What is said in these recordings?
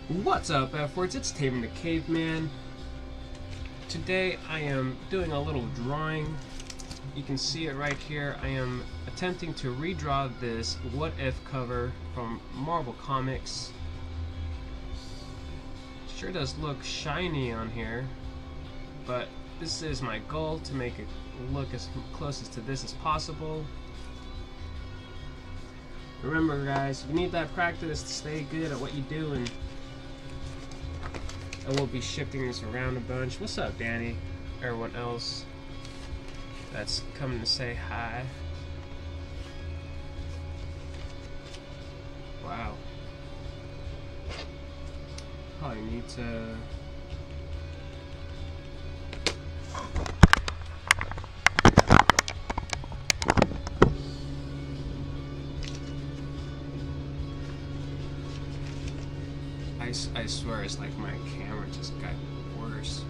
What's up, efforts? It's Taven the Caveman. Today I am doing a little drawing. You can see it right here. I am attempting to redraw this What If cover from Marvel Comics. Sure does look shiny on here, but this is my goal, to make it look as close to this as possible. Remember guys, you need that practice to stay good at what you do, and I will be shifting this around a bunch. What's up, Danny? Everyone else that's coming to say hi. Wow. Probably need to... I swear it's like my camera just got worse.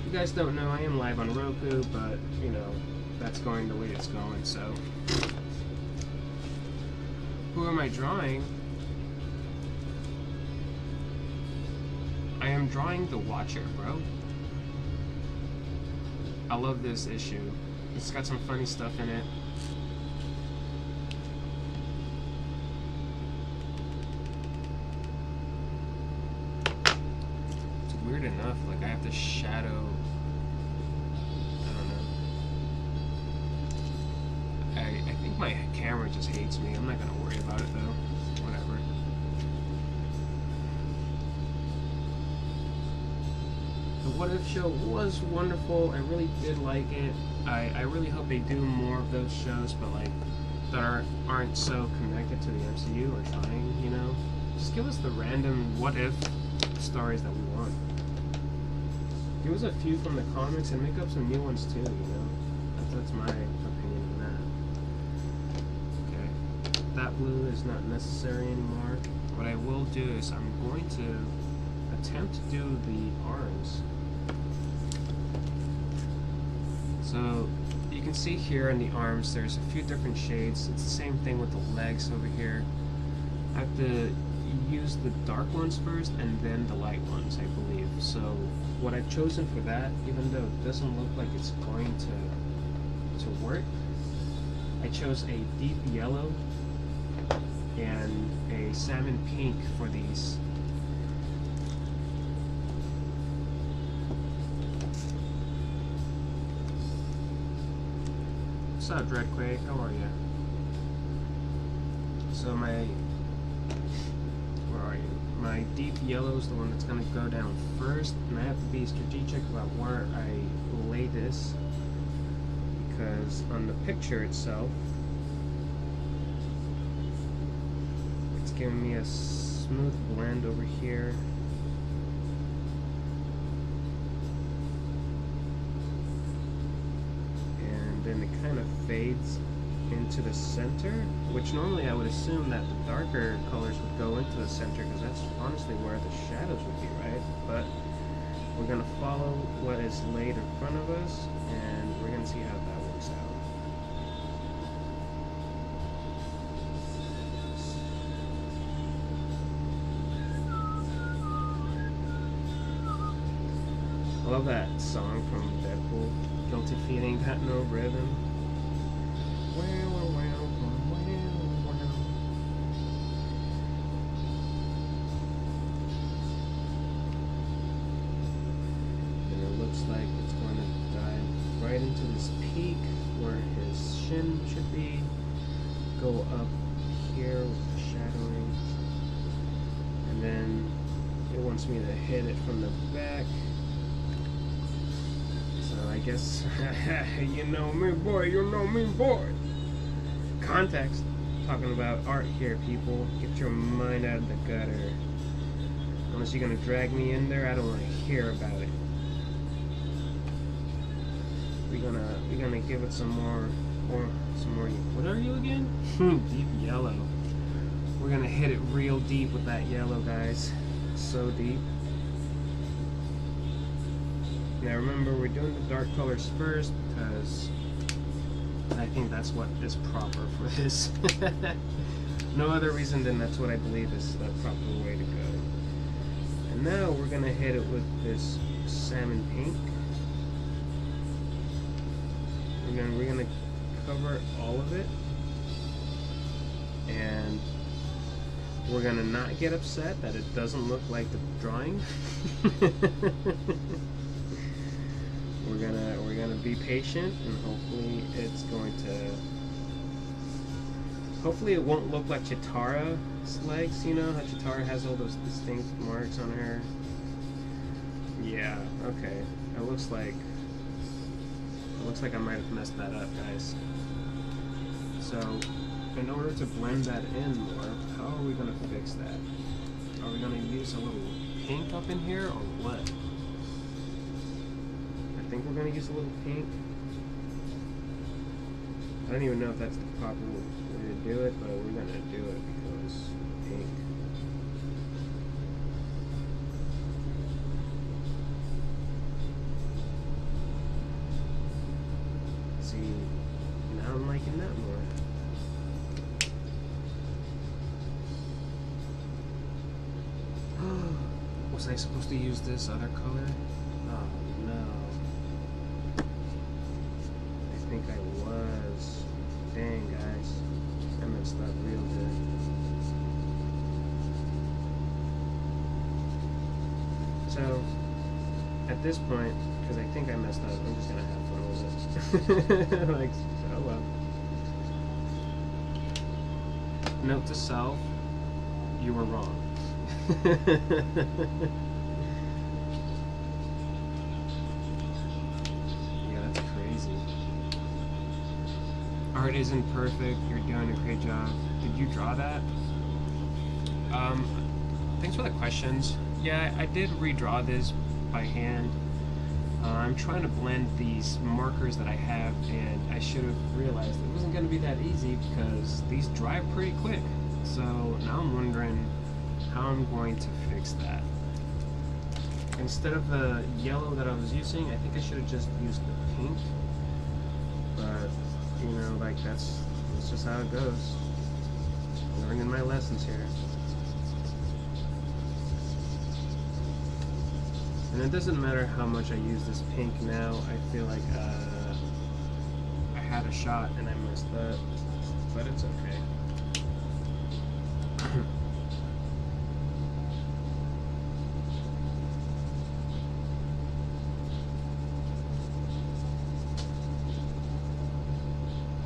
You guys don't know, I am live on Roku, but you know, that's going the way it's going, so. Who am I drawing? I am drawing the Watcher, bro. I love this issue. It's got some funny stuff in it. Weird enough, like I have to shadow. I don't know. I think my camera just hates me. I'm not gonna worry about it though. Whatever. The What If show was wonderful. I really did like it. I really hope they do more of those shows, but like that aren't so connected to the MCU or trying, you know. Just give us the random what if stories that we want. Give us a few from the comics and make up some new ones too, you know? That's my opinion on that. Okay. That blue is not necessary anymore. What I will do is I'm going to attempt to do the arms. So you can see here in the arms there's a few different shades. It's the same thing with the legs over here. I have to use the dark ones first and then the light ones, I believe. So what I've chosen for that, even though it doesn't look like it's going to work, I chose a deep yellow and a salmon pink for these. What's up, Dreadquake? How are you? So my deep yellow is the one that's going to go down first, and I have to be strategic about where I lay this, because on the picture itself it's giving me a smooth blend over here. And then it kind of fades into the center, which normally I would assume that the darker colors would go into the center, because that's honestly where the shadows would be, right? But we're going to follow what is laid in front of us, and we're going to see how that works out. I love that song from Deadpool, Guilty Feet Ain't Got No Rhythm. And it looks like it's going to dive right into this peak where his shin should be. Go up here with the shadowing. And then it wants me to hit it from the back. So I guess, you know me, boy, you know me, boy. Context. Talking about art here, people. Get your mind out of the gutter. Unless you're gonna drag me in there, I don't want to hear about it. We're gonna give it some more. What are you again? Deep yellow. We're gonna hit it real deep with that yellow, guys. So deep. Now remember, we're doing the dark colors first because I think that's what is proper for this. No other reason than that's what I believe is the proper way to go. now we're gonna hit it with this salmon pink. And then we're gonna cover all of it. And we're gonna not get upset that it doesn't look like the drawing. We're gonna be patient, and hopefully it's going to. Hopefully it won't look like Chitara's legs. You know how Chitara has all those distinct marks on her. Yeah. Okay. It looks like I might have messed that up, guys. So, in order to blend that in more, how are we gonna fix that? Are we gonna use a little pink up in here, or what? I think we're gonna use a little pink. I don't even know if that's the proper way to do it, but we're gonna do it because pink. See, now I'm liking that more. Was I supposed to use this other color? Oh no. I think I was. Dang, guys. I messed up real good. So, at this point, because I think I messed up, I'm just gonna have fun with it. Like, oh well. Note to self, you were wrong. Yeah, that's crazy. Art isn't perfect. You're doing a great job. Did you draw that? Thanks for the questions. Yeah, I did redraw this by hand. I'm trying to blend these markers that I have, and I should have realized it wasn't going to be that easy because these dry pretty quick. So now I'm wondering how I'm going to fix that. Instead of the yellow that I was using, I think I should have just used the pink. But, you know, like that's just how it goes. Learning my lessons here. And it doesn't matter how much I use this pink now. I feel like I had a shot and I messed up, but it's okay.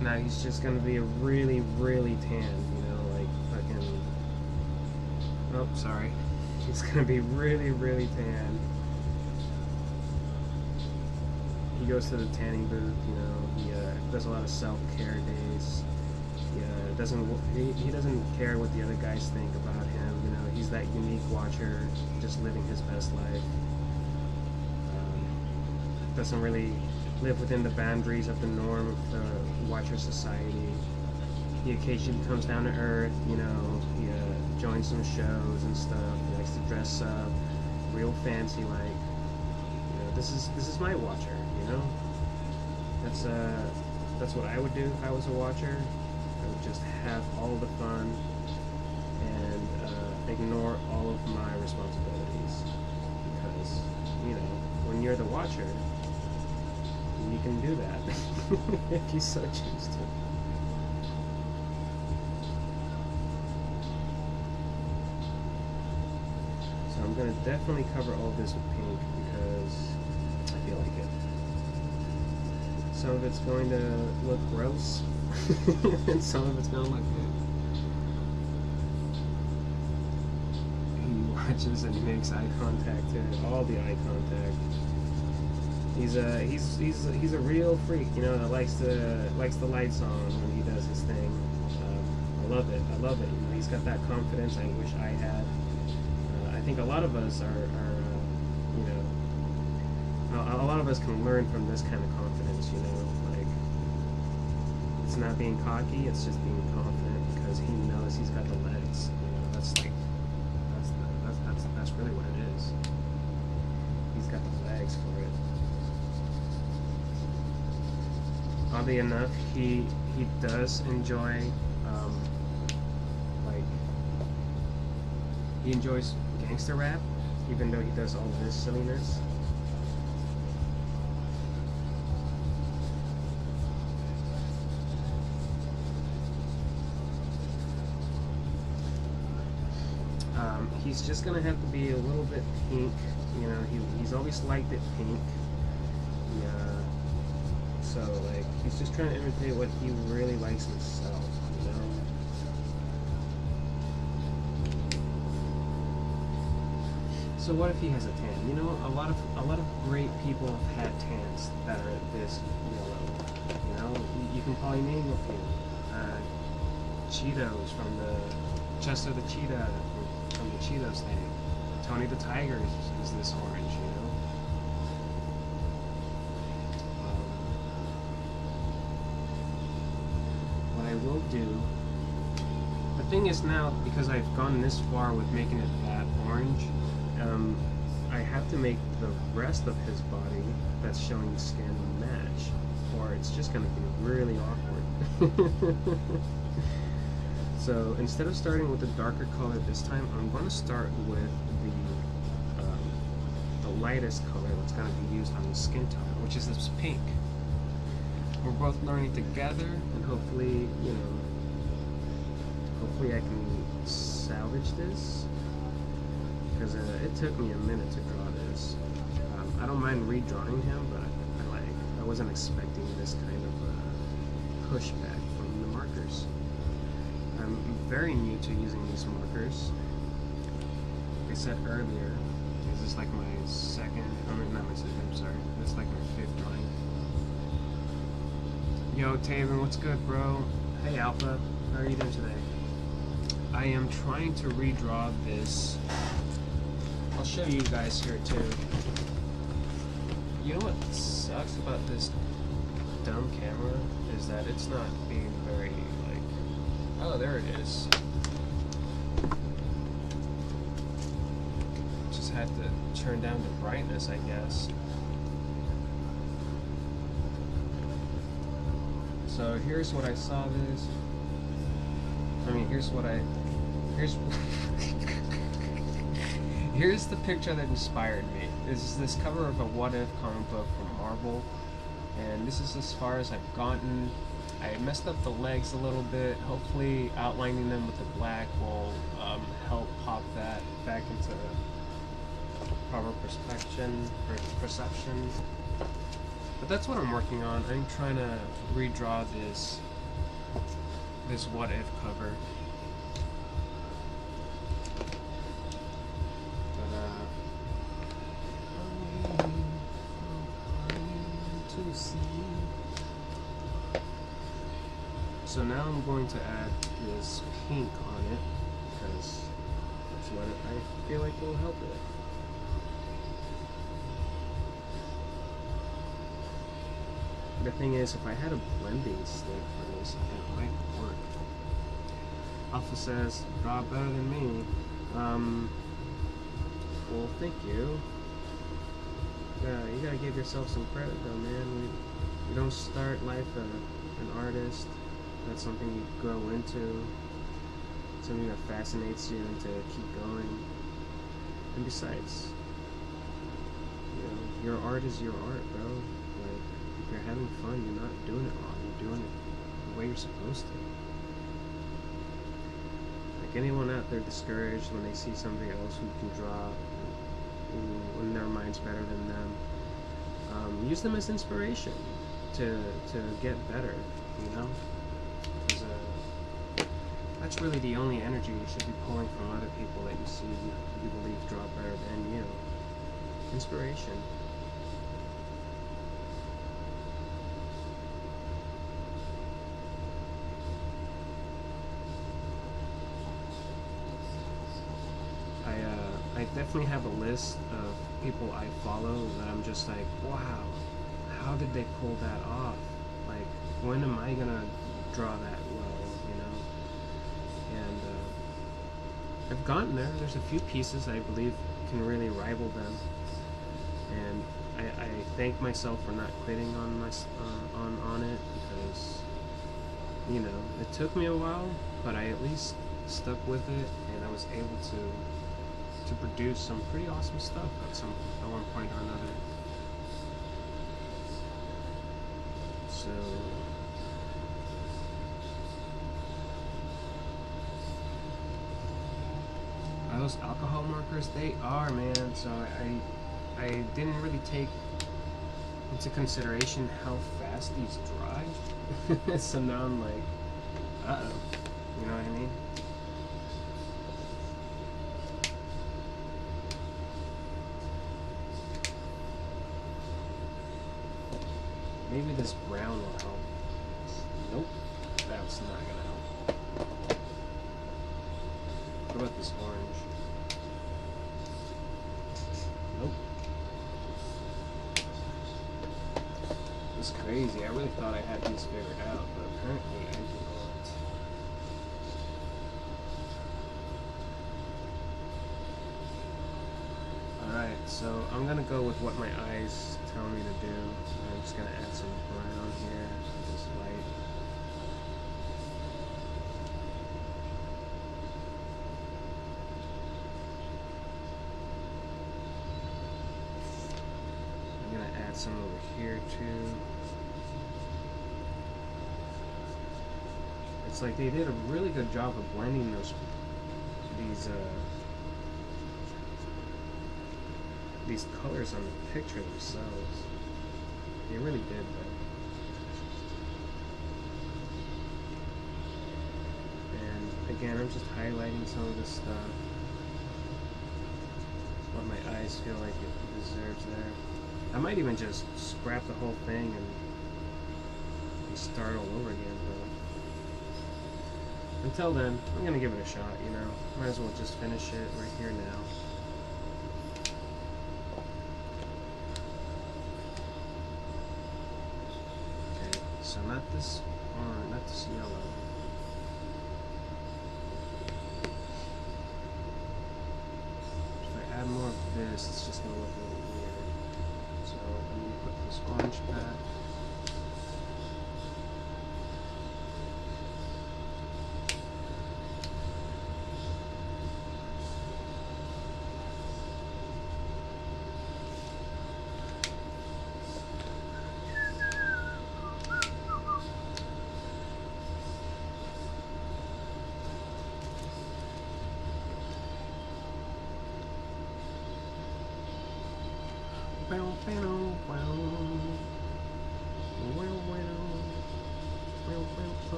Now he's just gonna be a really, really tan, you know, like fucking. Oh, sorry. He's gonna be really, really tan. He goes to the tanning booth, you know. He does a lot of self-care days. He doesn't care what the other guys think about him. You know, he's that unique watcher, just living his best life. Doesn't really live within the boundaries of the norm of the watcher society. He occasionally comes down to earth. You know, he joins some shows and stuff. He likes to dress up, real fancy like. You know, this is my watcher. You know, that's what I would do if I was a watcher. I would just have all the fun and ignore all of my responsibilities, because you know, when you're the watcher, you can do that if you so choose to. So I'm gonna definitely cover all this with pink because I feel like it. Some of it's going to look gross, and some of it's going to look good. He watches and makes eye contact too. All the eye contact. He's a real freak, you know, that likes the lights on when he does his thing. I love it. You know, he's got that confidence I wish I had. I think a lot of us are you know, a lot of us can learn from this kind of confidence, you know, like, it's not being cocky, it's just being confident because he knows he's got the legs, you know, that's really what it is. He's got the legs for it. Oddly enough, he does enjoy, like, he enjoys gangster rap, even though he does all this silliness. He's just gonna have to be a little bit pink. You know, he's always liked it pink. Yeah. So like, he's just trying to imitate what he really likes himself. You know. So what if he has a tan? You know, a lot of great people have had tans that are at this level. You know, you can probably name a few. Cheetos from the Chester the Cheetah from the Cheetos thing. Tony the Tiger is this orange, you know. What I will do. The thing is now, because I've gone this far with making it that orange, I have to make the rest of his body that's showing the skin match, or it's just going to be really awkward. So instead of starting with a darker color this time, I'm going to start with the lightest color that's going to be used on the skin tone, which is this pink. We're both learning together, and hopefully, you know, hopefully I can salvage this, because it took me a minute to draw this. I don't mind redrawing him, but I wasn't expecting this kind of pushback from the markers. I'm very new to using these markers. Like I said earlier, this is like my second, not my second, I'm sorry, this is like my 5th drawing. Yo, Taven, what's good, bro? Hey, Alpha, how are you doing today? I am trying to redraw this. I'll show you guys here too. You know what sucks about this dumb camera is that it's not being very like. Oh, there it is. Just had to turn down the brightness, I guess. So here's what I saw this. I mean, here's here's the picture that inspired me. This is this cover of a What If comic book from Marvel, and this is as far as I've gotten. I messed up the legs a little bit. Hopefully outlining them with the black will help pop that back into proper perception. But that's what I'm working on. I'm trying to redraw this What If cover. So now I'm going to add this pink on it, because that's what I feel like will help it. The thing is, if I had a blending stick for this, it might work. Alpha says, draw better than me. Well, thank you. Yeah, you gotta give yourself some credit though, man. We don't start life an artist. That's something you grow into, something that fascinates you and to keep going. And besides, you know, your art is your art, bro. Like, if you're having fun, you're not doing it wrong. You're doing it the way you're supposed to. Like, anyone out there discouraged when they see somebody else who can draw, when their mind's better than them, use them as inspiration to get better, you know? Because that's really the only energy you should be pulling from other people that you see you believe draw better than you. Inspiration. I definitely have a list of people I follow that I'm just like, wow, how did they pull that off? Like, when am I gonna draw that well, you know? And I've gotten there. There's a few pieces I believe can really rival them, and I thank myself for not quitting on on it, because, you know, it took me a while, but I at least stuck with it, and I was able to to produce some pretty awesome stuff at one point or another. So are those alcohol markers? They are, man. So I didn't really take into consideration how fast these dry. So now I'm like, uh-oh. You know what I mean? Maybe this brown will help. Nope, that's not gonna help. What about this orange? Nope. It's crazy. I really thought I had these figured out, but apparently I do not. Alright, so I'm gonna go with what my eyes tell me to do. I'm just gonna add some brown here, this light. I'm gonna add some over here too. It's like they did a really good job of blending these colors on the picture themselves. They really did that. And again, I'm just highlighting some of this stuff. What my eyes feel like it deserves there. I might even just scrap the whole thing and start all over again, but until then, I'm gonna give it a shot, you know. Might as well just finish it right here now. Okay, so not this orange, not this yellow. If I add more of this, it's just gonna look a little weird. So I'm gonna put this orange back.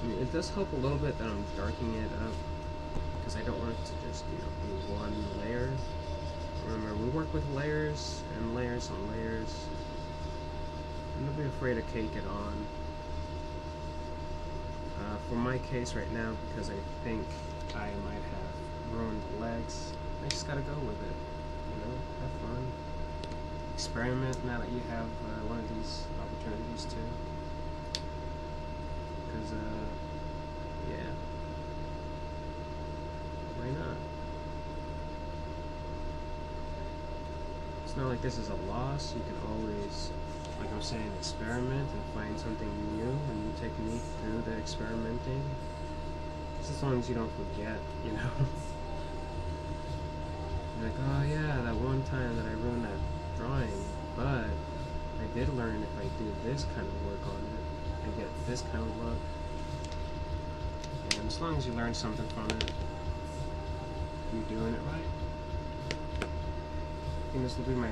I mean, it does help a little bit that I'm darkening it up because I don't want it to just, you know, be one layer. Remember, we work with layers and layers and layers. And don't be afraid to cake it on. For my case right now, because I think I might have ruined legs, I just gotta go with it. You know, have fun. Experiment now that you have one of these opportunities too. Because, yeah. Why not? It's not like this is a loss. You can always, like I'm saying, experiment and find something new, a new technique through the experimenting. Just as long as you don't forget, you know. You're like, oh yeah, that one time that I ruined that drawing, but I did learn if I do this kind of work on it, I get this kind of look. And as long as you learn something from it, you're doing it right. I think this will be my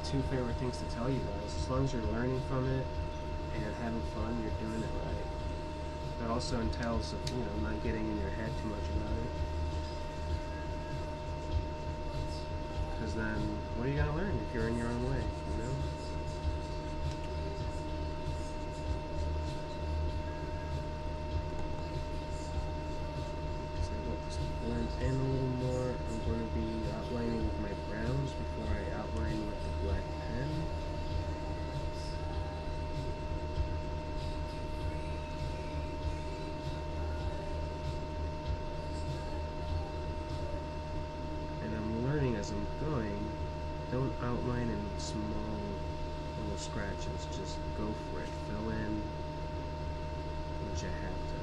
two favorite things to tell you guys. As long as you're learning from it and having fun, you're doing it right. That also entails, you know, not getting in your head too much about it. Because then, what are you going to learn if you're in your own way, you know? So I want this to blend in a little more. I'm going to be outlining with my browns before I outline with the black pen. As I'm going, don't outline in small little scratches, just go for it, fill in what you have to.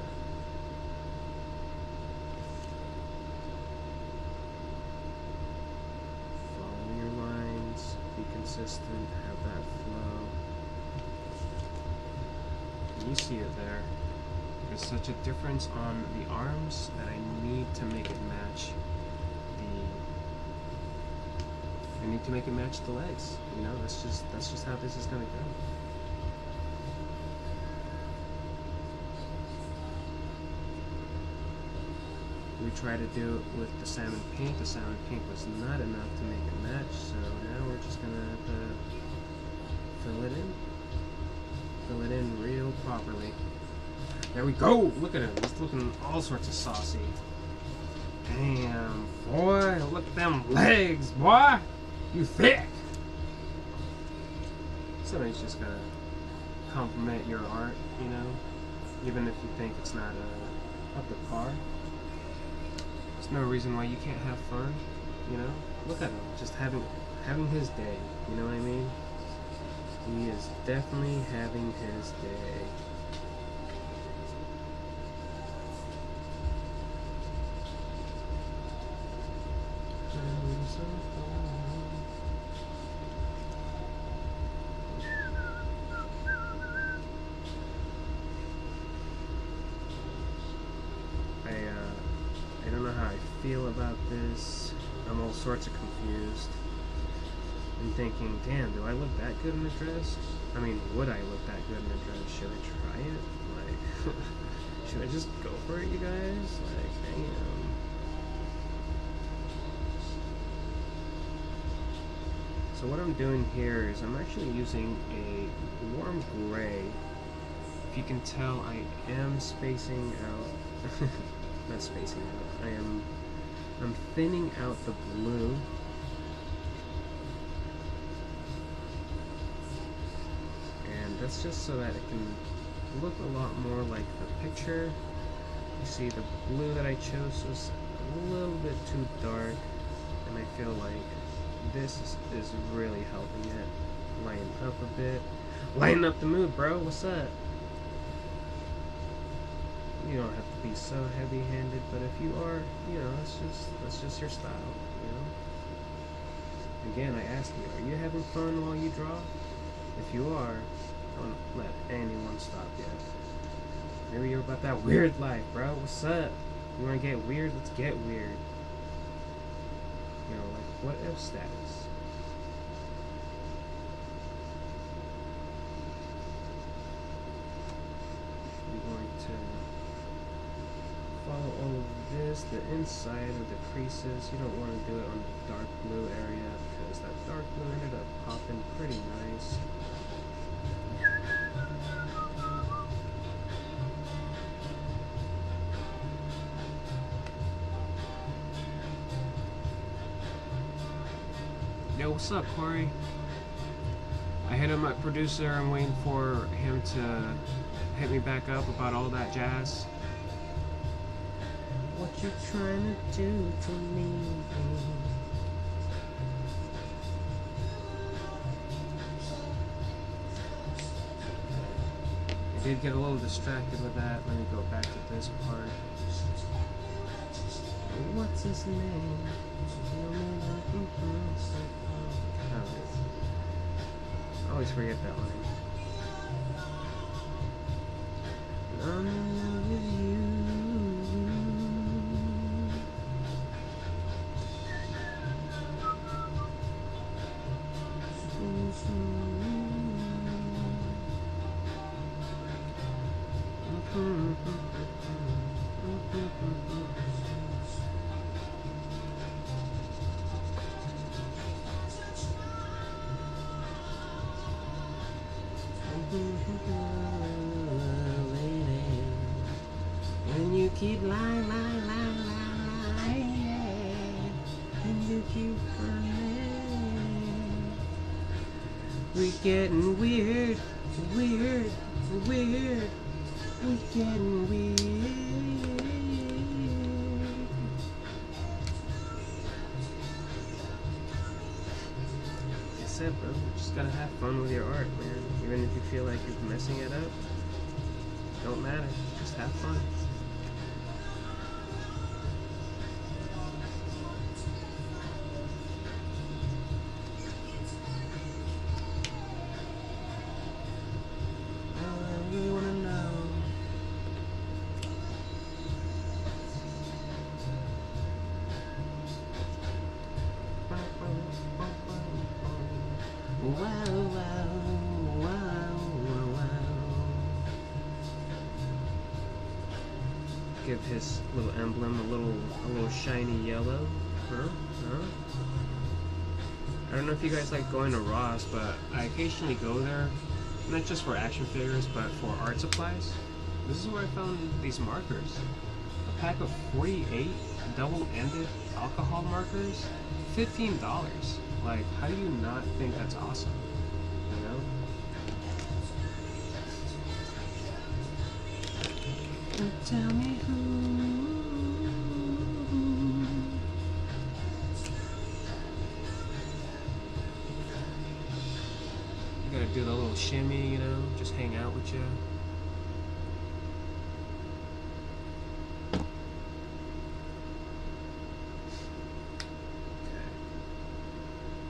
consistent, have that flow. You see it there. There's such a difference on the arms that I need to make it match I need to make it match the legs. You know, that's just how this is gonna go. We tried to do it with the salmon pink. The salmon pink was not enough to make it match, so now we're just gonna have to fill it in. Fill it in real properly. There we go! Look at him. He's looking all sorts of saucy. Damn, boy. Look at them legs, boy. You thick. Somebody's just gotta compliment your art, you know? Even if you think it's not up to par. There's no reason why you can't have fun, you know? Look at him, just having his day, you know what I mean? He is definitely having his day. I don't know how I feel about this. I'm all sorts of confused. I'm thinking, damn, do I look that good in a dress? I mean, would I look that good in a dress? Should I try it? Like, should I just go for it, you guys? Like, damn. So what I'm doing here is I'm actually using a warm gray. If you can tell, I am spacing out. Not spacing out. I'm thinning out the blue. And that's just so that it can look a lot more like the picture. You see, the blue that I chose was a little bit too dark, and I feel like this is really helping it lighten up a bit. Lighten up the mood, bro. What's up? You don't have to be so heavy-handed, but if you are, you know, that's just your style, you know. Again, I ask you, are you having fun while you draw? If you are, don't let anyone stop you. Maybe you're about that weird life, bro. What's up? You wanna get weird? Let's get weird. You know, like what if status. I'm going to follow all of this, the inside of the creases. You don't want to do it on the dark blue area because that dark blue ended up popping pretty nice. Yo, what's up, Corey? I hit up my producer. I'm waiting for him to hit me back up about all that jazz. What you trying to do to me? I did get a little distracted with that. Let me go back to this part. What's his name? I always forget that line. I'm in love with you. And you keep lying, and you keep running. We're getting weird, we're getting weird. Like I said, bro, you just gotta have fun with your art, man. Even if you feel like you're messing it up, don't matter. Just have fun. give his little emblem a little shiny yellow. Huh? I don't know if you guys like going to Ross, but I occasionally go there, not just for action figures, but for art supplies. This is where I found these markers. A pack of 48 double-ended alcohol markers, $15. Like, how do you not think that's awesome? You know? Tell me who. You gotta do the little shimmy, you know, just hang out with you. Okay.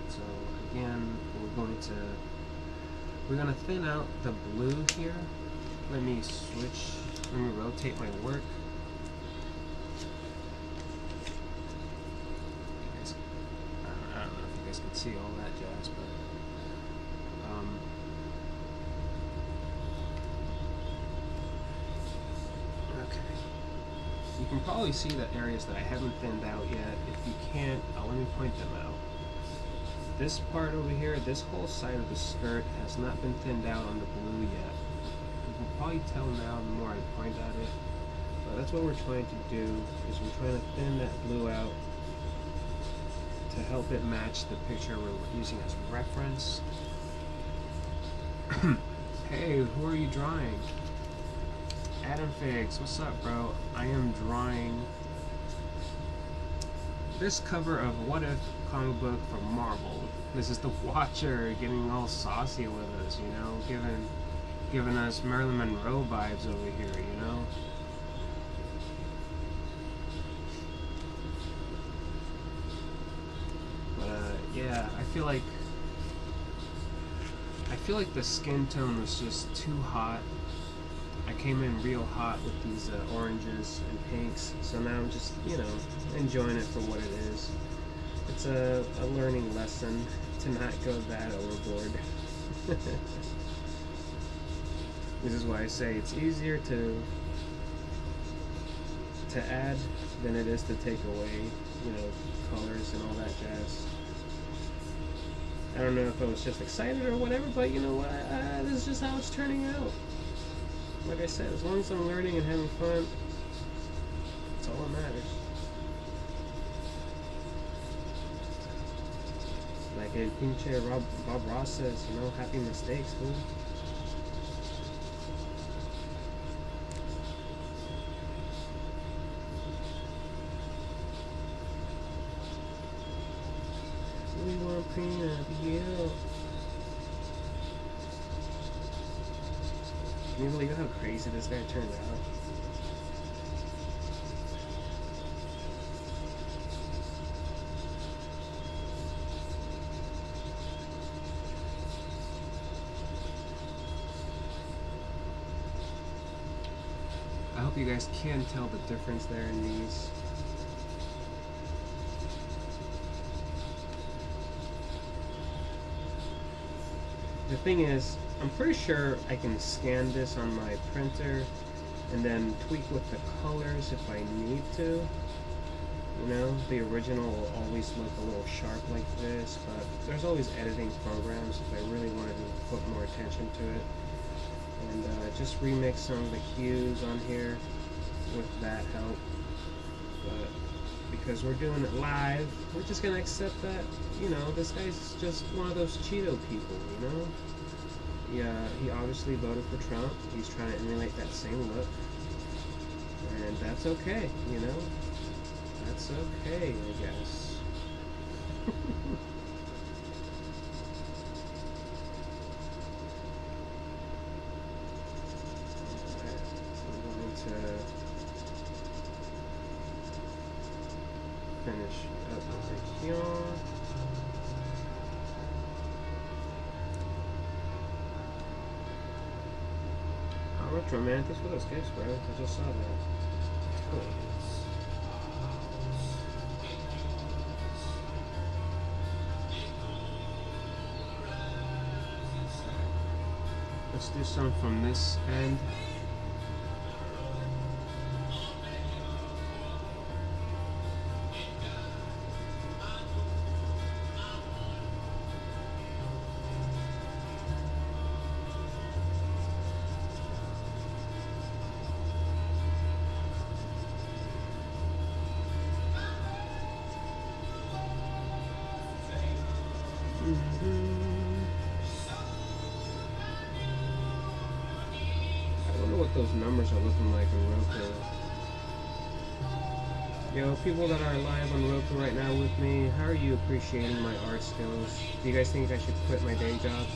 So again, we're gonna thin out the blue here. Let me rotate my work. I don't know if you guys can see all that jazz, but okay. You can probably see the areas that I haven't thinned out yet. If you can't, let me point them out. This part over here, this whole side of the skirt has not been thinned out on the blue yet. You can probably tell now the more I point at it. But that's what we're trying to do, is we're trying to thin that blue out to help it match the picture we're using as reference. Hey, who are you drawing? Adam Figs, what's up, bro? I am drawing this cover of What If comic book from Marvel. This is the Watcher getting all saucy with us, you know, giving us Marilyn Monroe vibes over here, you know. But yeah, I feel like the skin tone was just too hot. I came in real hot with these oranges and pinks, so now I'm just, you know, enjoying it for what it is. It's a learning lesson to not go that overboard. This is why I say it's easier to add than it is to take away, you know, colors and all that jazz. I don't know if I was just excited or whatever, but you know what, this is just how it's turning out. Like I said, as long as I'm learning and having fun, that's all that matters. Like a pinche Bob Ross says, you know, happy mistakes, fool. We want prenup, yeah. Can you believe how crazy this guy turned out? I hope you guys can tell the difference there in these. The thing is, I'm pretty sure I can scan this on my printer and then tweak with the colors if I need to. You know, the original will always look a little sharp like this, but there's always editing programs if I really wanted to put more attention to it. And just remix some of the hues on here with that help. But because we're doing it live, we're just gonna accept that, you know, this guy's just one of those Cheeto people, you know? Yeah, he obviously voted for Trump. He's trying to emulate that same look. And that's okay, you know? That's okay, I guess. Alright, I'm going to finish up over here. How much romantics for those gifts, bro? I just saw that. Cool. Let's do some from this end. those numbers are looking like in Roku. Yo, people that are live on Roku right now with me, how are you appreciating my art skills? Do you guys think I should quit my day job?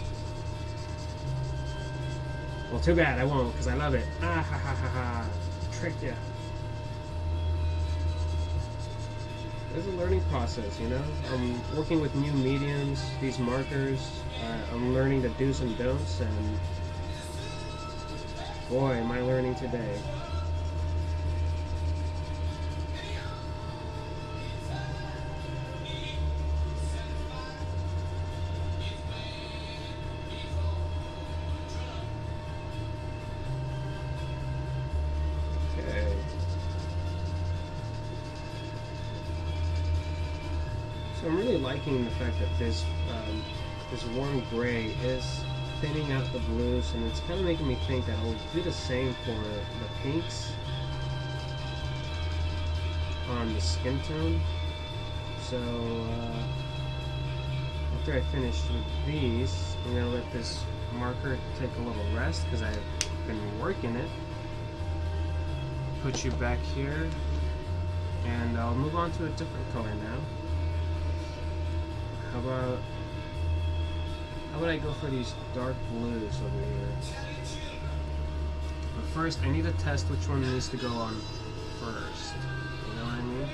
Well, too bad, I won't, because I love it. Ah ha ha ha ha. Tricked ya. It's a learning process, you know? I'm working with new mediums, these markers. I'm learning the do's and don'ts, and boy, am I learning today. Okay. So I'm really liking the fact that this warm gray is thinning out the blues, and it's kind of making me think that I'll do the same for the pinks on the skin tone. So after I finish with these, I'm going to let this marker take a little rest because I've been working it. Put you back here, and I'll move on to a different color now. How about I go for these dark blues over here? But first, I need to test which one needs to go on first. You know what I mean?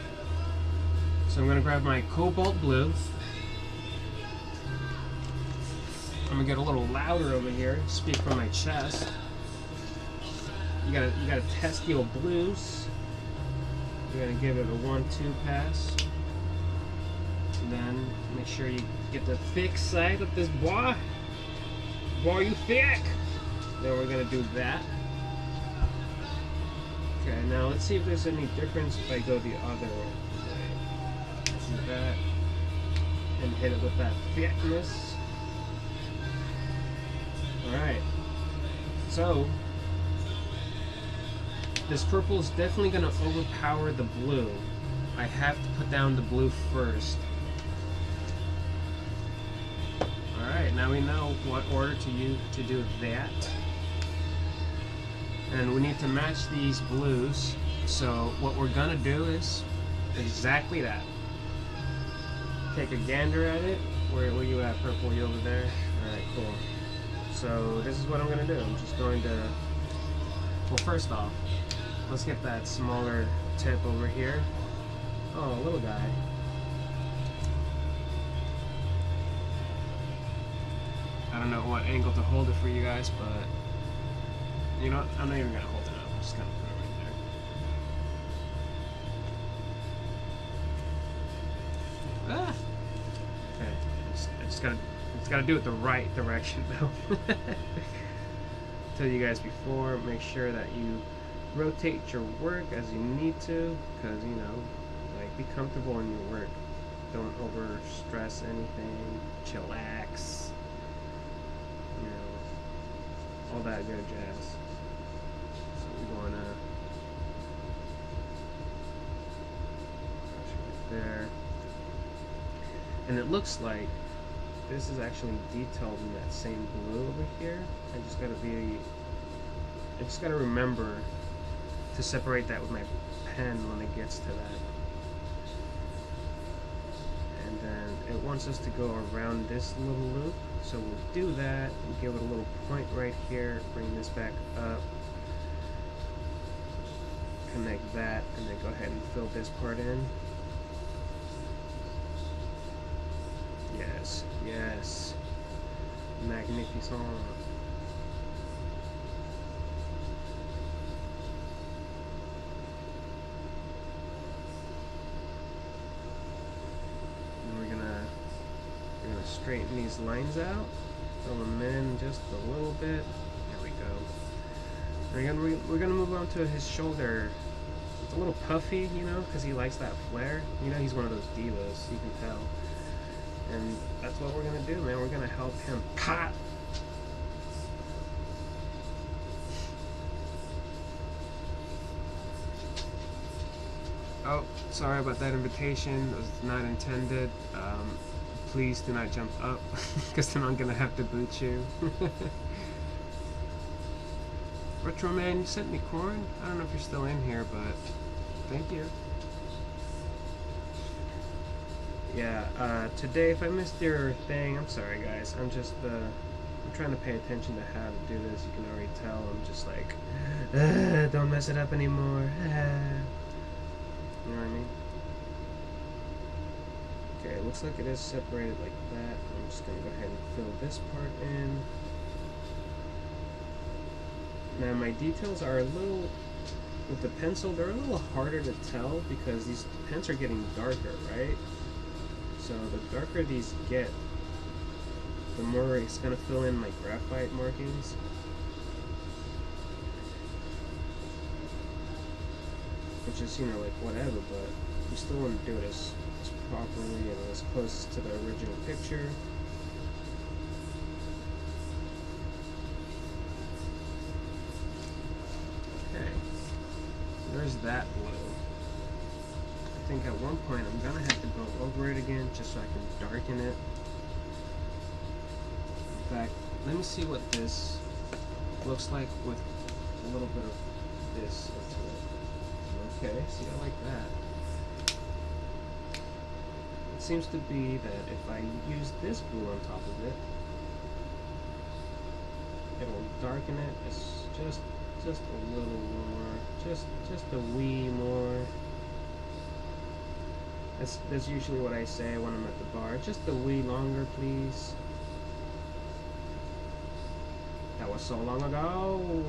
So I'm gonna grab my cobalt blue. I'm gonna get a little louder over here. Speak from my chest. You gotta test your blues. You're gonna give it a 1-2 pass. Then make sure you get the thick side of this boy. Boy, you thick. Then we're gonna do that. Okay, now let's see if there's any difference if I go the other way. Do that and hit it with that thickness. All right. So this purple is definitely gonna overpower the blue. I have to put down the blue first. Alright, now we know what order to do that. And we need to match these blues. So what we're gonna do is exactly that. Take a gander at it. Where you at, purple? You over there? Alright, cool. So this is what I'm gonna do. I'm just going to, well, first off, let's get that smaller tip over here. Oh, little guy. I don't know what angle to hold it for you guys, but you know what? I'm not even gonna hold it up. I'm just gonna put it right there. Ah! Okay. I just gotta do it the right direction though. Tell you guys before, make sure that you rotate your work as you need to, because you know, like, be comfortable in your work. Don't over stress anything. Chillax. You know, all that good jazz. So we're going to right there, and it looks like this is actually detailed in that same blue over here. I just gotta remember to separate that with my pen when it gets to that. And then it wants us to go around this little loop, so we'll do that and give it a little point right here, bring this back up, connect that, and then go ahead and fill this part in. Yes, yes, magnificent. We're gonna straighten these lines out, fill them in just a little bit. There we go. We're gonna move on to his shoulder. It's a little puffy, you know, because he likes that flare. You know, he's one of those divas, you can tell. And that's what we're gonna do, man. We're gonna help him pop. Oh, sorry about that invitation. It was not intended. Please do not jump up, because then I'm gonna have to boot you. Retro Man, you sent me corn? I don't know if you're still in here, but thank you. Yeah, today, if I missed your thing, I'm sorry guys. I'm just, I'm trying to pay attention to how to do this. You can already tell I'm just like, don't mess it up anymore. You know what I mean? Okay, it looks like it is separated like that. I'm just going to go ahead and fill this part in. Now my details are a little, with the pencil, they're a little harder to tell because these pens are getting darker, right? So the darker these get, the more it's going to fill in my graphite markings. Which is, you know, like whatever, but you still want to do it as properly and as close to the original picture. Okay, there's that blue. I think at one point I'm gonna have to go over it again just so I can darken it. In fact, let me see what this looks like with a little bit of this into it. Okay, see, I like that. It seems to be that if I use this blue on top of it, it'll darken it. It's just a little more, just a wee more. That's usually what I say when I'm at the bar. Just a wee longer, please. That was so long ago.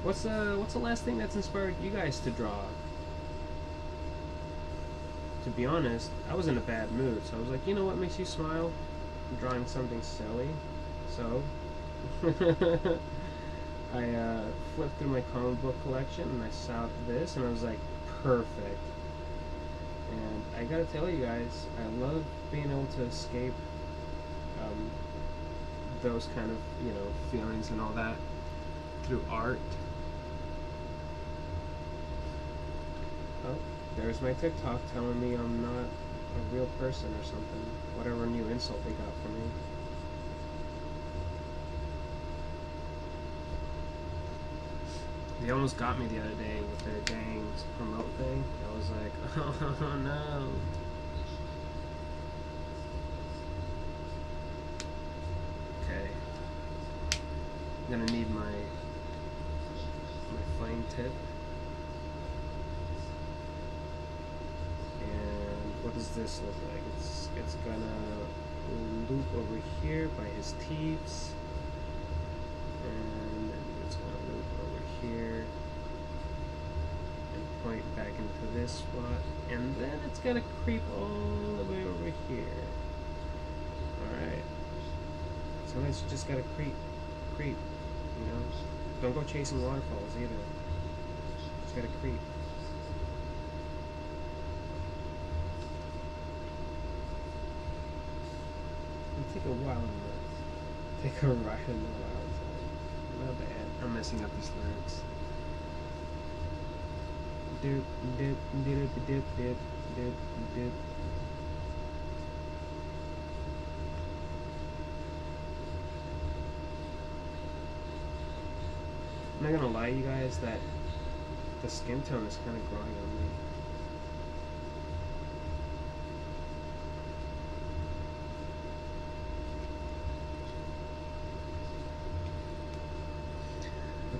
What's the last thing that's inspired you guys to draw? To be honest, I was in a bad mood, so I was like, you know what makes you smile? I'm drawing something silly. So I flipped through my comic book collection and I saw this and I was like, perfect. And I gotta tell you guys, I love being able to escape those kind of, you know, feelings and all that through art. Oh, there's my TikTok telling me I'm not a real person or something. Whatever new insult they got for me. They almost got me the other day with their dang promote thing. I was like, oh no. Okay. I'm gonna need my flame tip. And what does this look like? It's gonna loop over here by his teeth. And then it's gonna loop over here and point back into this spot, and then it's gonna creep all the way over here. Alright. Sometimes you just gotta creep, you know? Don't go chasing waterfalls either. Just gotta creep. It'll take a while take a ride in the wild side. Not bad. I'm messing up these lyrics. Dip, dip, dip, dip, dip, dip, dip. I'm not gonna lie, you guys, that the skin tone is kind of growing on me.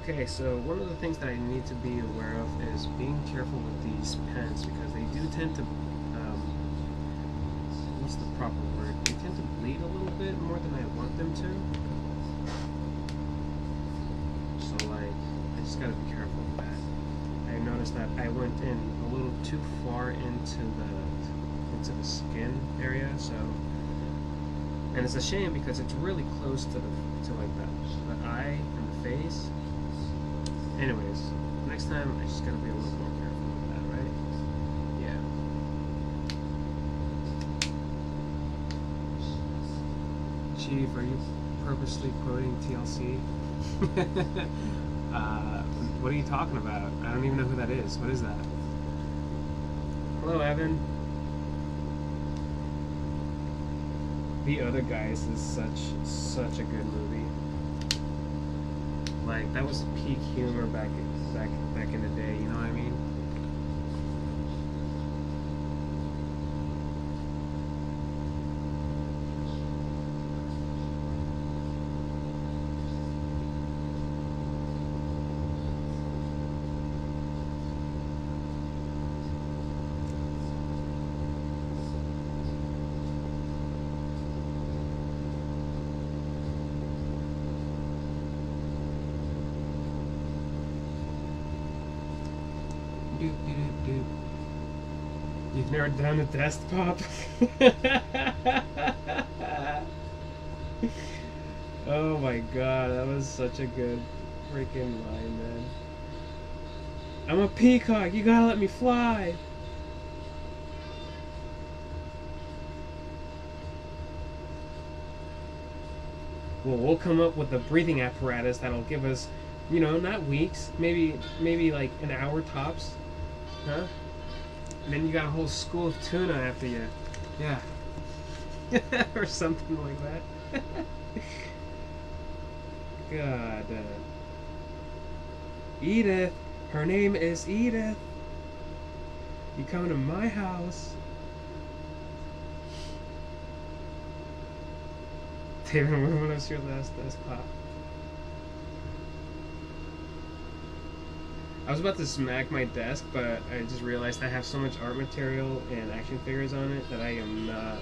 Okay, so one of the things that I need to be aware of is being careful with these pens because they do tend to, what's the proper word? They tend to bleed a little bit more than I want them to. So like, I just gotta be careful with that. I noticed that I went in a little too far into the skin area, so, and it's a shame because it's really close to like the eye and the face. Anyways, next time I just gotta be a little more careful with that, right? Yeah. Chief, are you purposely quoting TLC? What are you talking about? I don't even know who that is. What is that? Hello, Evan. The Other Guys is such a good movie. Like, that was peak humor back in the day, you know what I mean? Doop, doop, doop. You've never done a desk pop? Oh my god, that was such a good freaking line, man. I'm a peacock, you gotta let me fly! Well, we'll come up with a breathing apparatus that'll give us, you know, not weeks, maybe like an hour tops. Huh? And then you got a whole school of tuna after you. Yeah. Or something like that. God. Edith. Her name is Edith. You coming to my house? David, when was your last desk pop? I was about to smack my desk, but I just realized I have so much art material and action figures on it that I am not.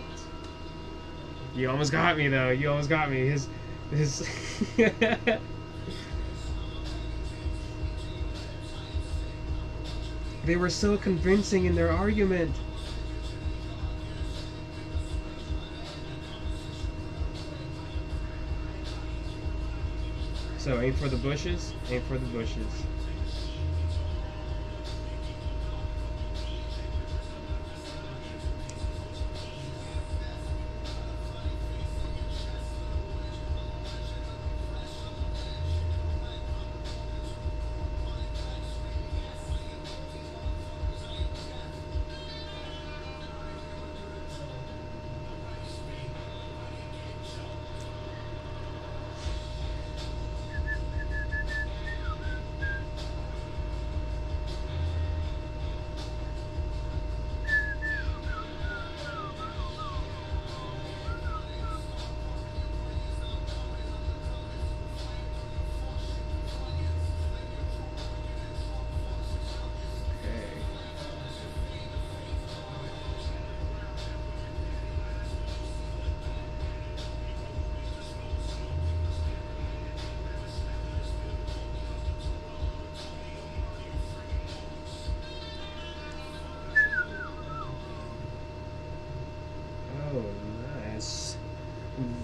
You almost got me, though. You almost got me. His They were so convincing in their argument. So aim for the bushes. Aim for the bushes.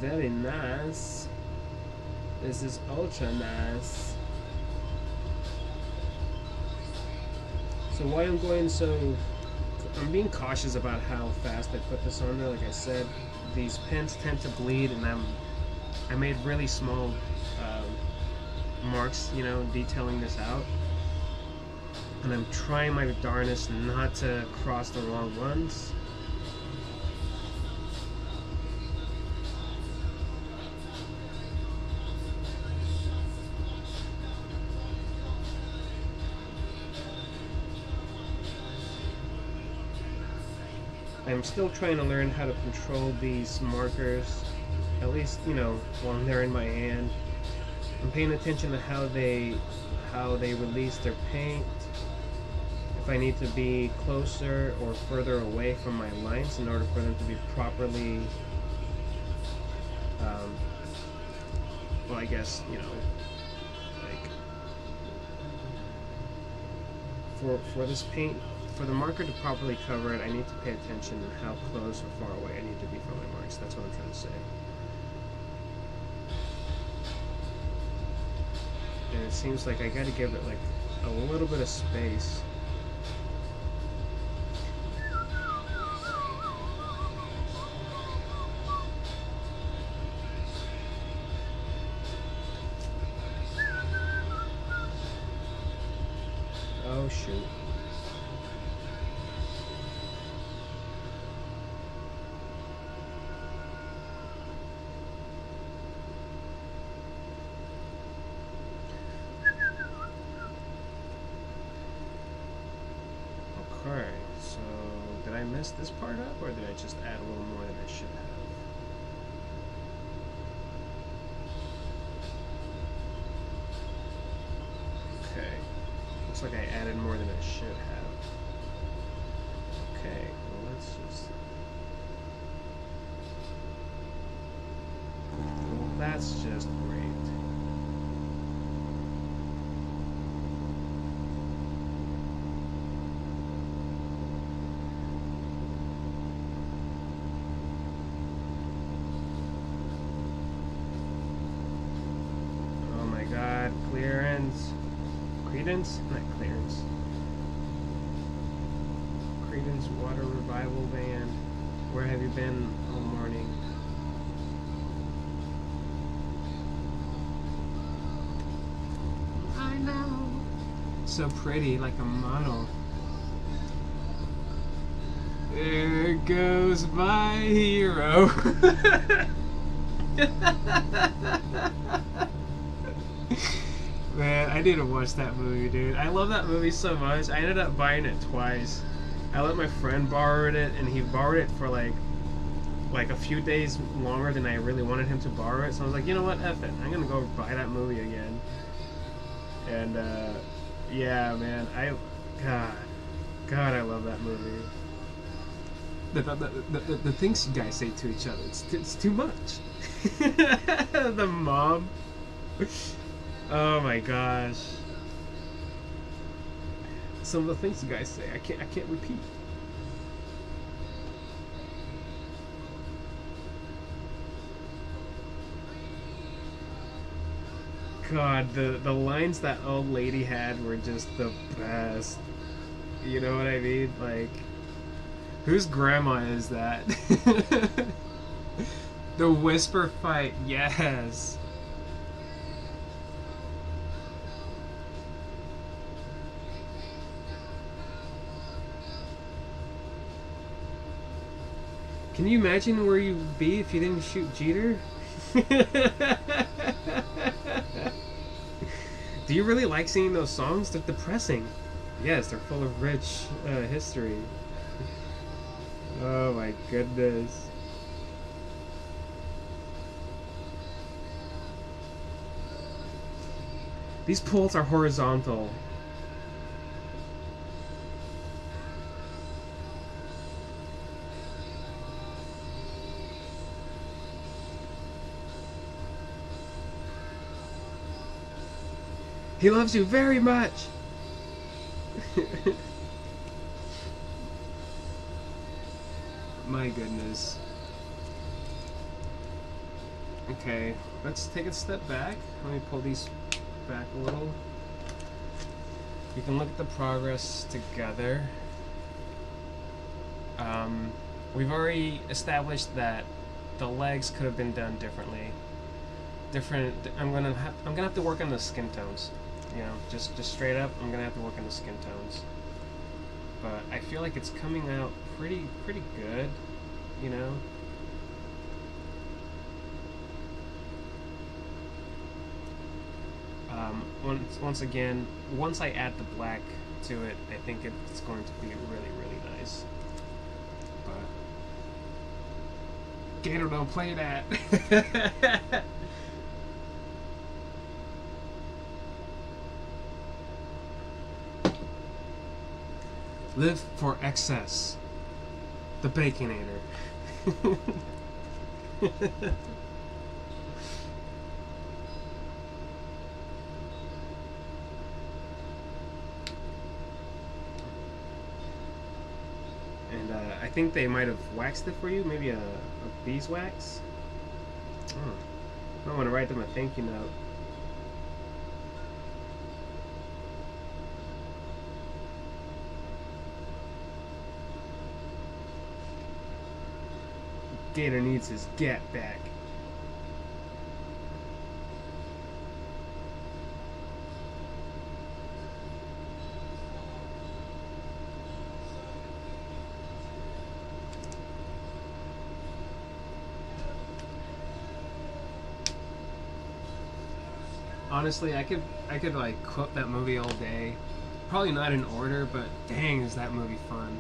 Very nice. This is ultra nice. So why I'm being cautious about how fast I put this on there. Like I said, these pins tend to bleed, and I made really small marks, you know, detailing this out. And I'm trying my darnest not to cross the wrong ones. I'm still trying to learn how to control these markers, at least, you know, while they're in my hand. I'm paying attention to how they release their paint, if I need to be closer or further away from my lines in order for them to be properly, well, I guess, you know, like, for this paint, for the marker to properly cover it, I need to pay attention to how close or far away I need to be from my marks. That's what I'm trying to say. And it seems like I gotta give it like a little bit of space. Oh shoot. I mess this part up, or did I just add a little more than I should have? Okay. Looks like I added more than I should have. Okay, well let's just... Well, that's just great. Oh my god, clearance. Credence? Not clearance. Credence Water Revival Band. Where have you been all morning? I know. So pretty, like a model. There goes my hero. Man, I need to watch that movie, dude. I love that movie so much. I ended up buying it twice. I let my friend borrow it, and he borrowed it for like a few days longer than I really wanted him to borrow it. So I was like, you know what, F it. I'm gonna go buy that movie again. And yeah, man, God, I love that movie. The things you guys say to each other, it's too much. The mom. Oh my gosh. Some of the things you guys say, I can't repeat. God, the lines that old lady had were just the best. You know what I mean? Like, whose grandma is that? The whisper fight, yes. Can you imagine where you'd be if you didn't shoot Jeter? Do you really like singing those songs? They're depressing. Yes, they're full of rich history. Oh my goodness. These poles are horizontal. He loves you very much. My goodness. Okay, let's take a step back. Let me pull these back a little. We can look at the progress together. We've already established that the legs could have been done differently. I'm gonna have to work on the skin tones. You know, just straight up, I'm gonna have to work on the skin tones. But I feel like it's coming out pretty good, you know. Once again, once I add the black to it, I think it's going to be really nice. But Gator, don't play that. Live for excess. The Baconator. And I think they might have waxed it for you. Maybe a beeswax. I want to write them a thank you note. Gator needs his get back. Honestly, I could like quote that movie all day. Probably not in order, but dang, is that movie fun.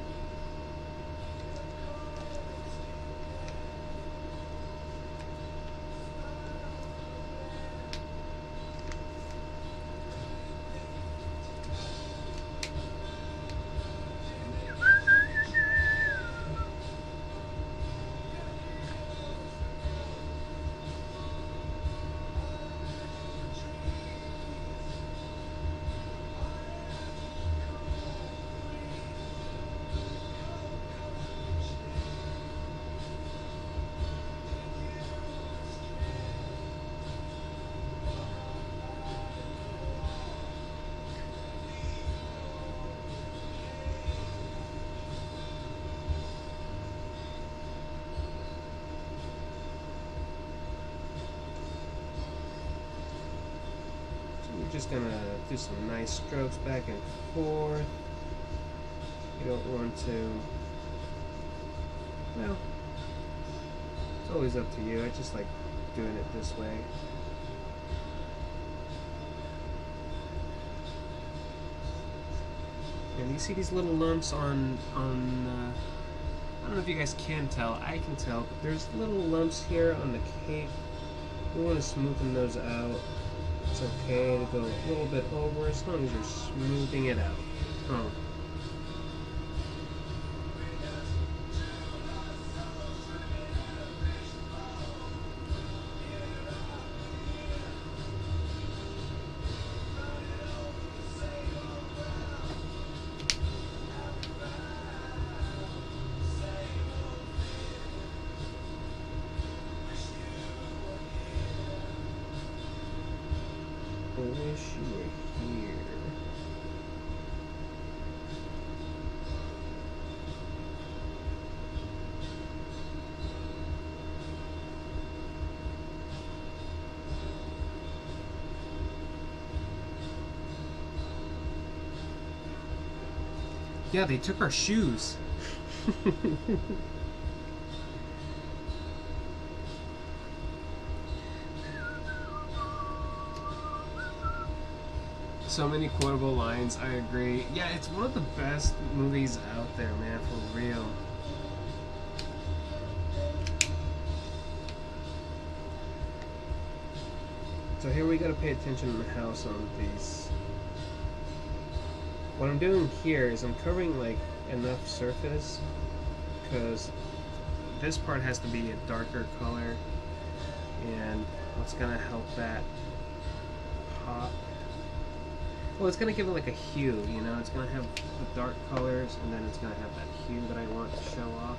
just gonna do some nice strokes back and forth. You don't want to, well, it's always up to you. I just like doing it this way. And you see these little lumps on I don't know if you guys can tell. I can tell, but there's little lumps here on the cape. We want to smoothen those out. It's okay to go a little bit over as long as you're smoothing it out. Oh. I wish you were here. Yeah, they took our shoes. So many quotable lines, I agree. Yeah, it's one of the best movies out there, man, for real. So here we gotta pay attention in the house on these. What I'm doing here is I'm covering like enough surface, because this part has to be a darker color, and what's gonna help that pop? Well, it's gonna give it like a hue, you know. It's gonna have the dark colors, and then it's gonna have that hue that I want to show off.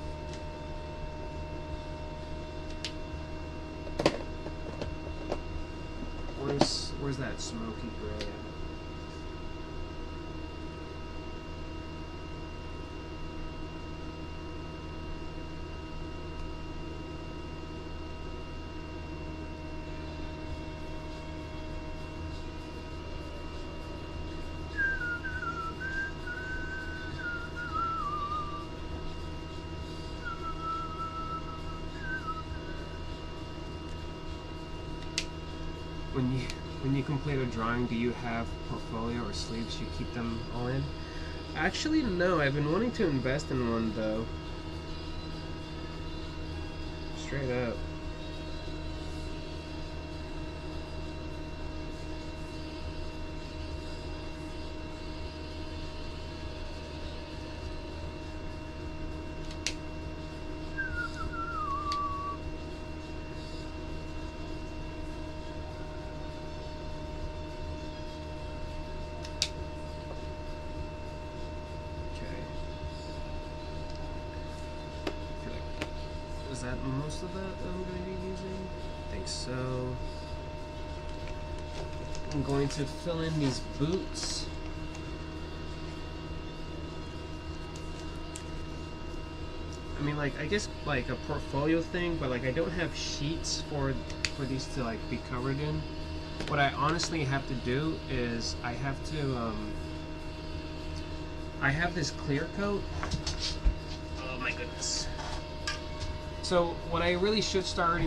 Where's that smoky gray at? When you complete a drawing, do you have portfolio or sleeves? You keep them all in? Actually, no. I've been wanting to invest in one though. Straight up. Is that most of that I'm going to be using? I think so. I'm going to fill in these boots. I mean, like, I guess like a portfolio thing, but like I don't have sheets for these to like be covered in. What I honestly have to do is I have to I have this clear coat. Oh my goodness. So what I really should start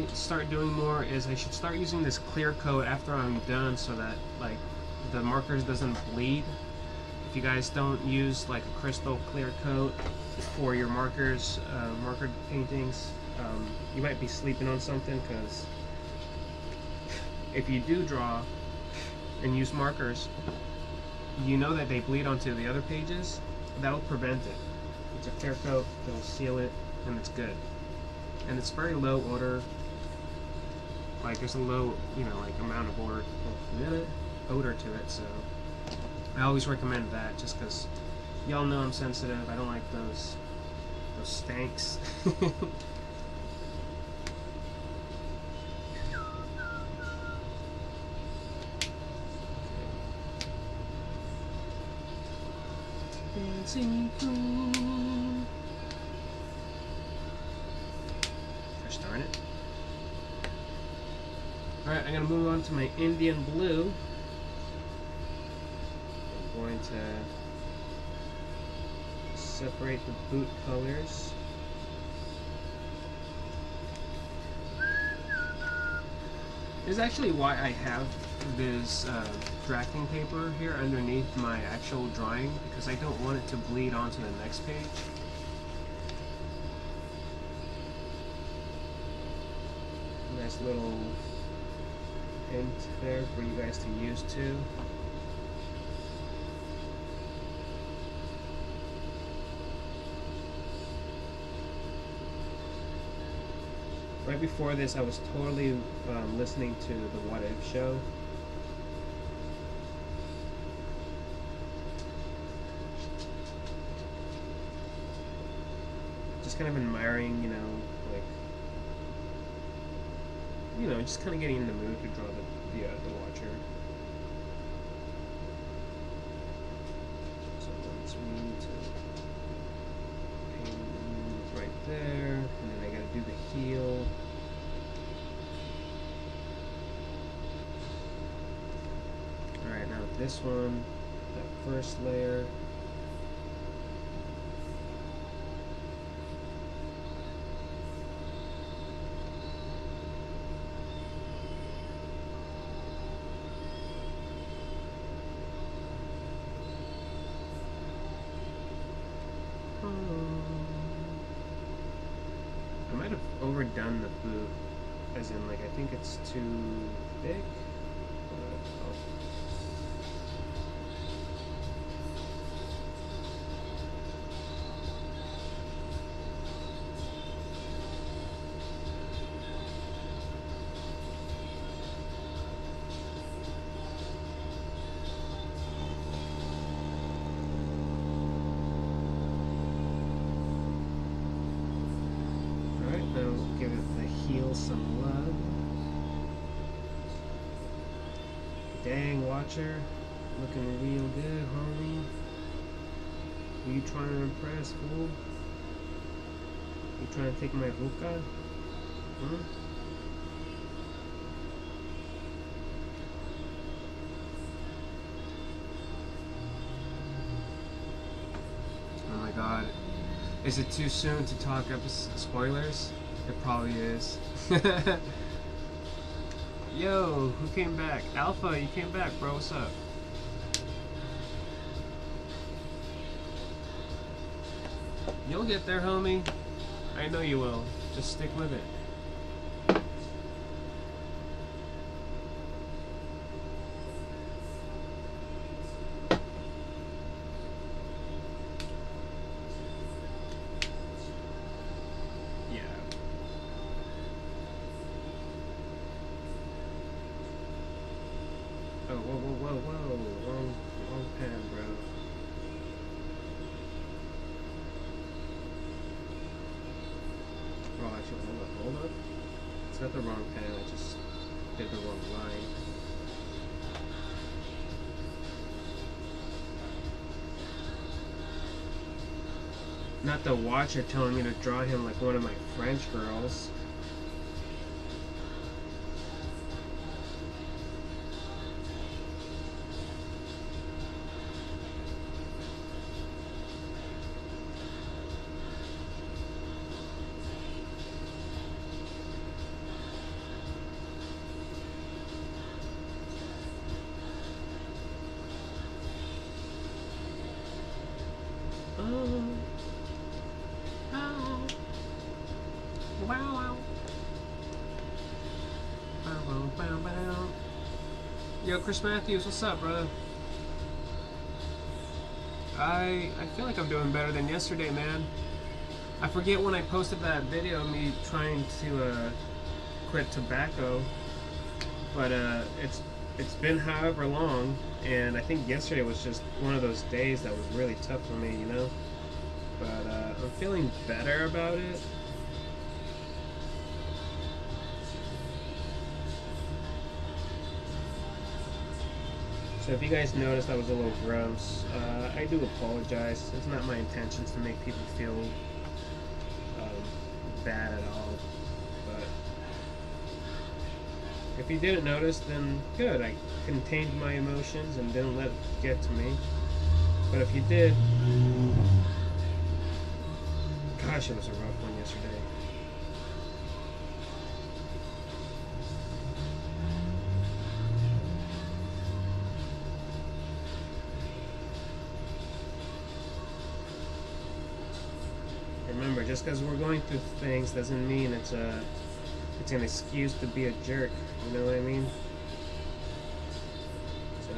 doing more is I should start using this clear coat after I'm done, so that like the markers doesn't bleed. If you guys don't use like a crystal clear coat for your markers, marker paintings, you might be sleeping on something, because if you do draw and use markers, you know that they bleed onto the other pages. That'll prevent it. It's a clear coat, it'll seal it, and it's good. And it's very low odor. Like there's a low, you know, like amount of odor to it. So I always recommend that, just because y'all know I'm sensitive. I don't like those stanks. Dancing Queen. Gosh darn it. Alright, I'm gonna move on to my Indian blue. trying to separate the boot colors. This is actually why I have this drafting paper here underneath my actual drawing, because I don't want it to bleed onto the next page. Nice little hint there for you guys to use too. Right before this, I was totally listening to the What If show. Just kind of admiring, just kind of getting in the mood to draw the Watcher. So that's me to paint right there, and then I gotta do the heel. Alright, now this one, that first layer. I might have overdone the boot, as in, like, I think it's too thick. Give it the heel some love. Dang, Watcher, looking real good, homie. Who you trying to impress, fool? You trying to take my hookah? Huh? Oh my god. Is it too soon to talk spoilers? It probably is. Yo, who came back? Alpha, you came back, bro. What's up? You'll get there, homie. I know you will. Just stick with it. Wrong pen, bro. Oh, actually, hold up. It's not the wrong pen, I just did the wrong line. Not the Watcher telling me to draw him like one of my French girls. Yo, Chris Matthews, what's up, brother? I feel like I'm doing better than yesterday, man. I forget when I posted that video of me trying to quit tobacco, but it's been however long, and I think yesterday was just one of those days that was really tough for me, you know? But I'm feeling better about it. So if you guys noticed I was a little gross, I do apologize. It's not my intentions to make people feel bad at all. But if you didn't notice, then good. I contained my emotions and didn't let it get to me. But if you did, gosh, it was a rough one yesterday. Remember, just because we're going through things doesn't mean it's an excuse to be a jerk. You know what I mean? So,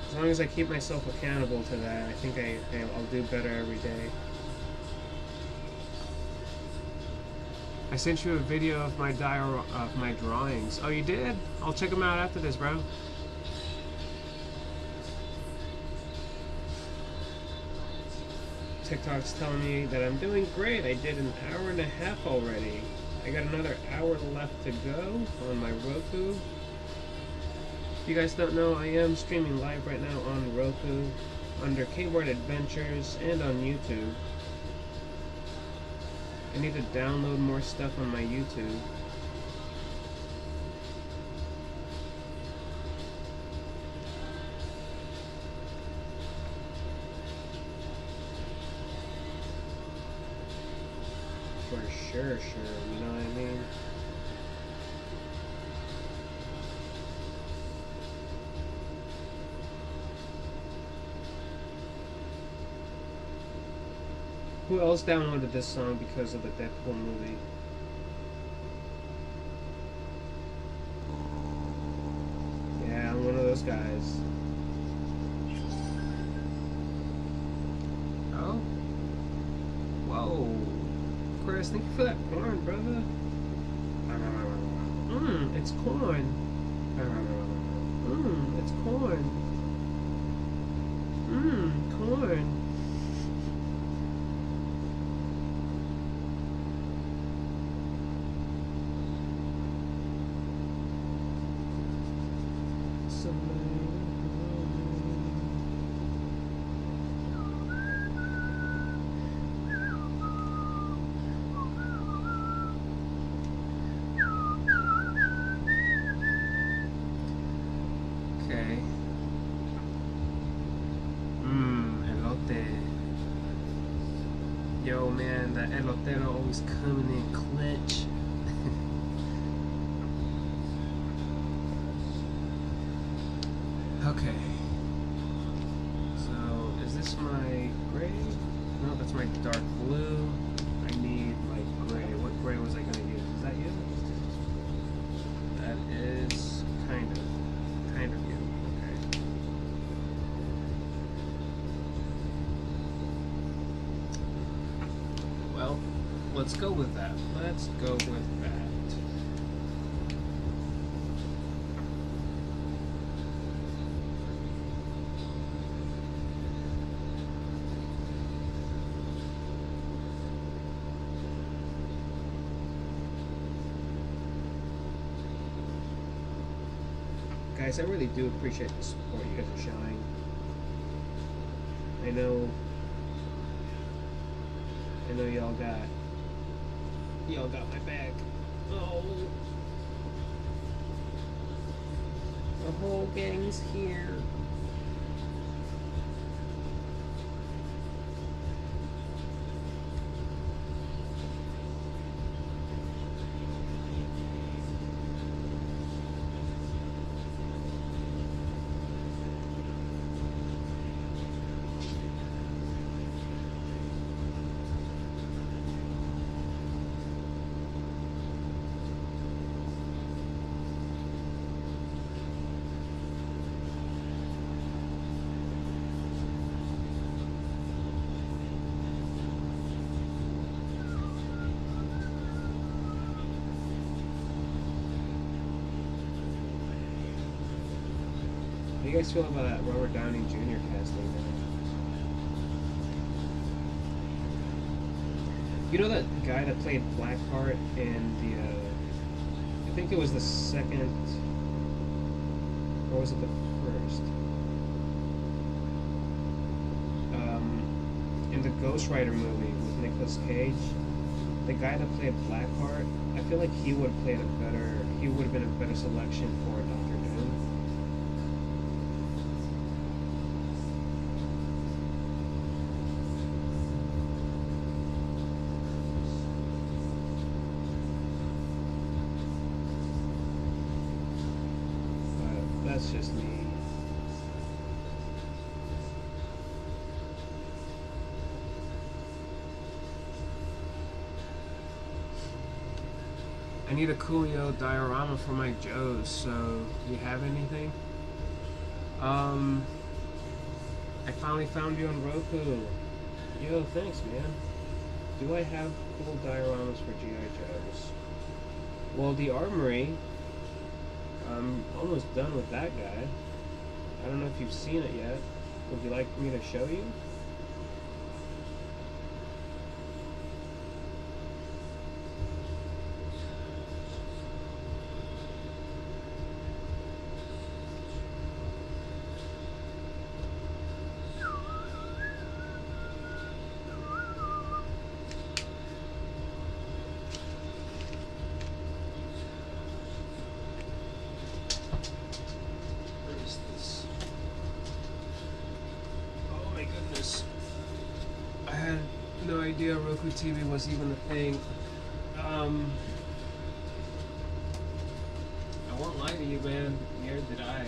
as long as I keep myself accountable to that, I think I'll do better every day. I sent you a video of my drawings. Oh, you did? I'll check them out after this, bro. TikTok's telling me that I'm doing great. I did an hour and a half already. I got another hour left to go on my Roku. If you guys don't know, I am streaming live right now on Roku, under Keyboard Adventures, and on YouTube. I need to download more stuff on my YouTube. For sure, you know what I mean? Who else downloaded this song because of the Deadpool movie? Yeah, I'm one of those guys. Oh? Whoa. Chris, thank you for that corn, brother. It's corn. It's corn. Corn. Yo, man, that elotero always coming in clutch. Okay. So, is this my gray? No, that's my dark blue. I need my gray. What gray was I going to use? Is that you? That is kind of you. Okay. Well, let's go with that. Let's go with that. Guys, I really do appreciate the support you guys are showing. I know y'all got my back. Oh, the whole gang's here. How do you guys feel about that Robert Downey Jr. casting? You know that guy that played Blackheart in the, I think it was the second, or was it the first? In the Ghost Rider movie with Nicolas Cage, the guy that played Blackheart, I feel like he would have been a better selection for Doctor Doom. that's just me. I need a coolio diorama for my Joes, so do you have anything? I finally found you on Roku. Yo, thanks, man. Do I have cool dioramas for G.I. Joes? Well, the Armory, I'm almost done with that guy. I don't know if you've seen it yet. Would you like me to show you? I had no idea Roku TV was even a thing. I won't lie to you, man. Neither did I.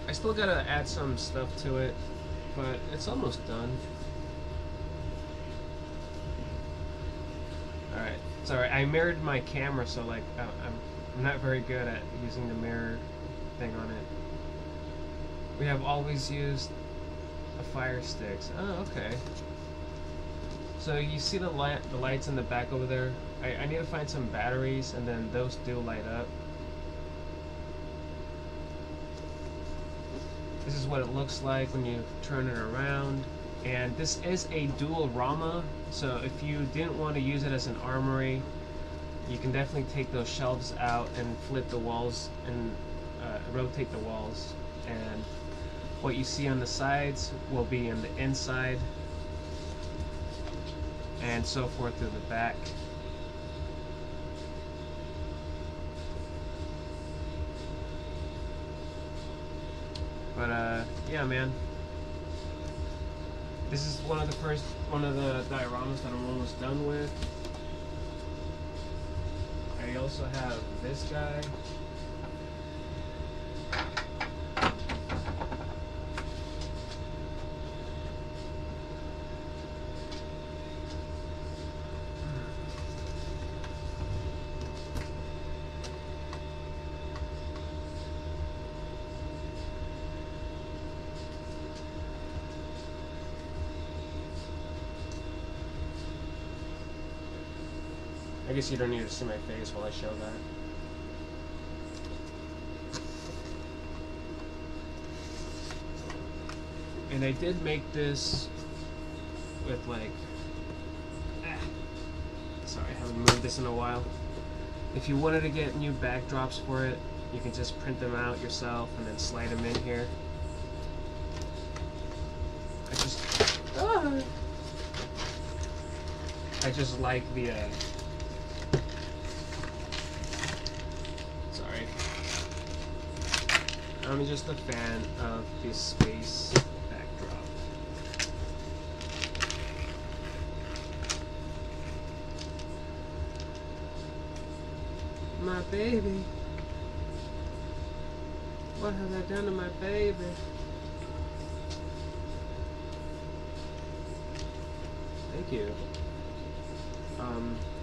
I still gotta add some stuff to it, but it's almost done. Alright, sorry, I mirrored my camera, so like I'm not very good at using the mirror thing on it. We have always used a fire sticks. Oh, okay. So you see the lights in the back over there? I need to find some batteries, and then those do light up. This is what it looks like when you turn it around. And this is a Diorama, so if you didn't want to use it as an armory, you can definitely take those shelves out and flip the walls and rotate the walls. And what you see on the sides will be in the inside, and so forth through the back. But yeah, man. This is one of the dioramas that I'm almost done with. I also have this guy. I guess you don't need to see my face while I show that. And I did make this with like... Sorry, I haven't moved this in a while. If you wanted to get new backdrops for it, you can just print them out yourself and then slide them in here. I just like the sorry. I'm just a fan of this space backdrop. My baby. What have I done to my baby? Thank you.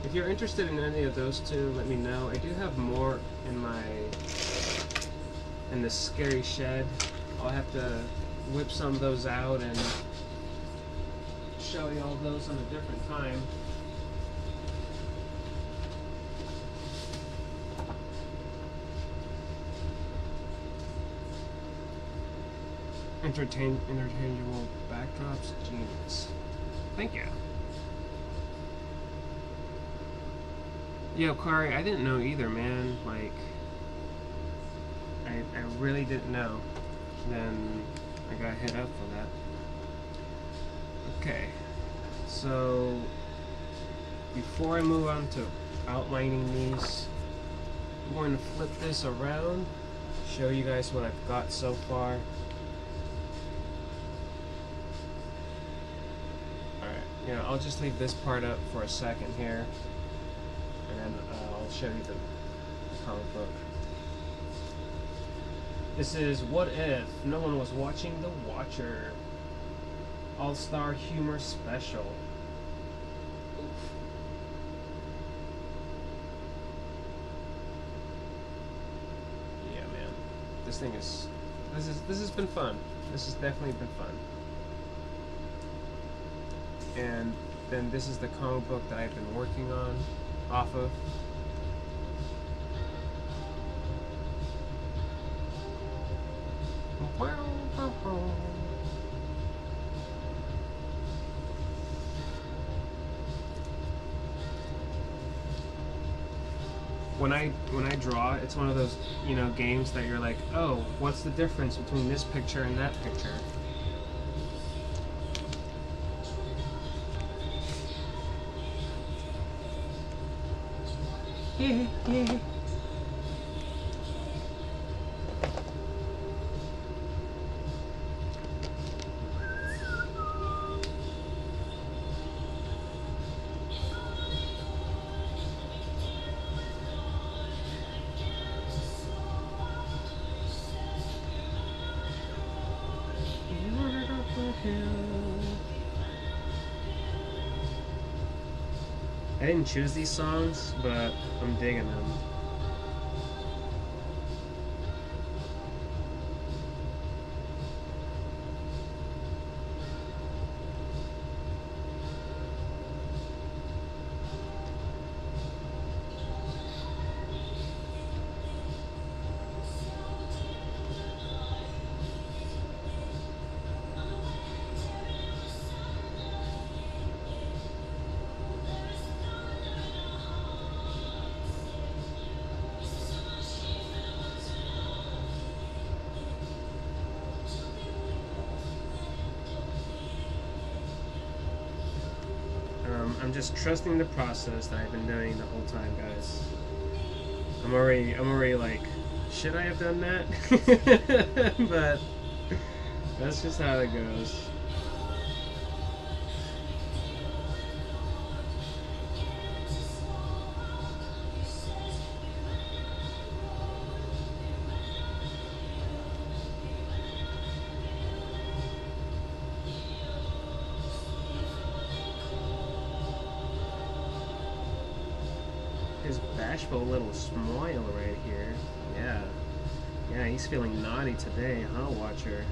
If you're interested in any of those two, let me know. I do have more in the scary shed. I'll have to whip some of those out and show you all those on a different time. Interchangeable backdrops, genius. Thank you. Yo, Kari, I didn't know either, man. Like, I really didn't know. Then I got hit up for that. Okay, so before I move on to outlining these, I'm going to flip this around, show you guys what I've got so far. Alright, you know, I'll just leave this part up for a second here, and then I'll show you the comic book. This is What If No One Was Watching The Watcher, All-Star Humor Special. Yeah, man. This has been fun. This has definitely been fun. And then this is the comic book that I've been working on off of. When I draw, it's one of those, you know, games that you're like, oh, what's the difference between this picture and that picture? Yeah. I didn't choose these songs, but I'm digging them. I'm just trusting the process that I've been doing the whole time, guys. I'm already like, should I have done that? But that's just how it goes. His bashful little smile right here. Yeah, he's feeling naughty today, huh, Watcher?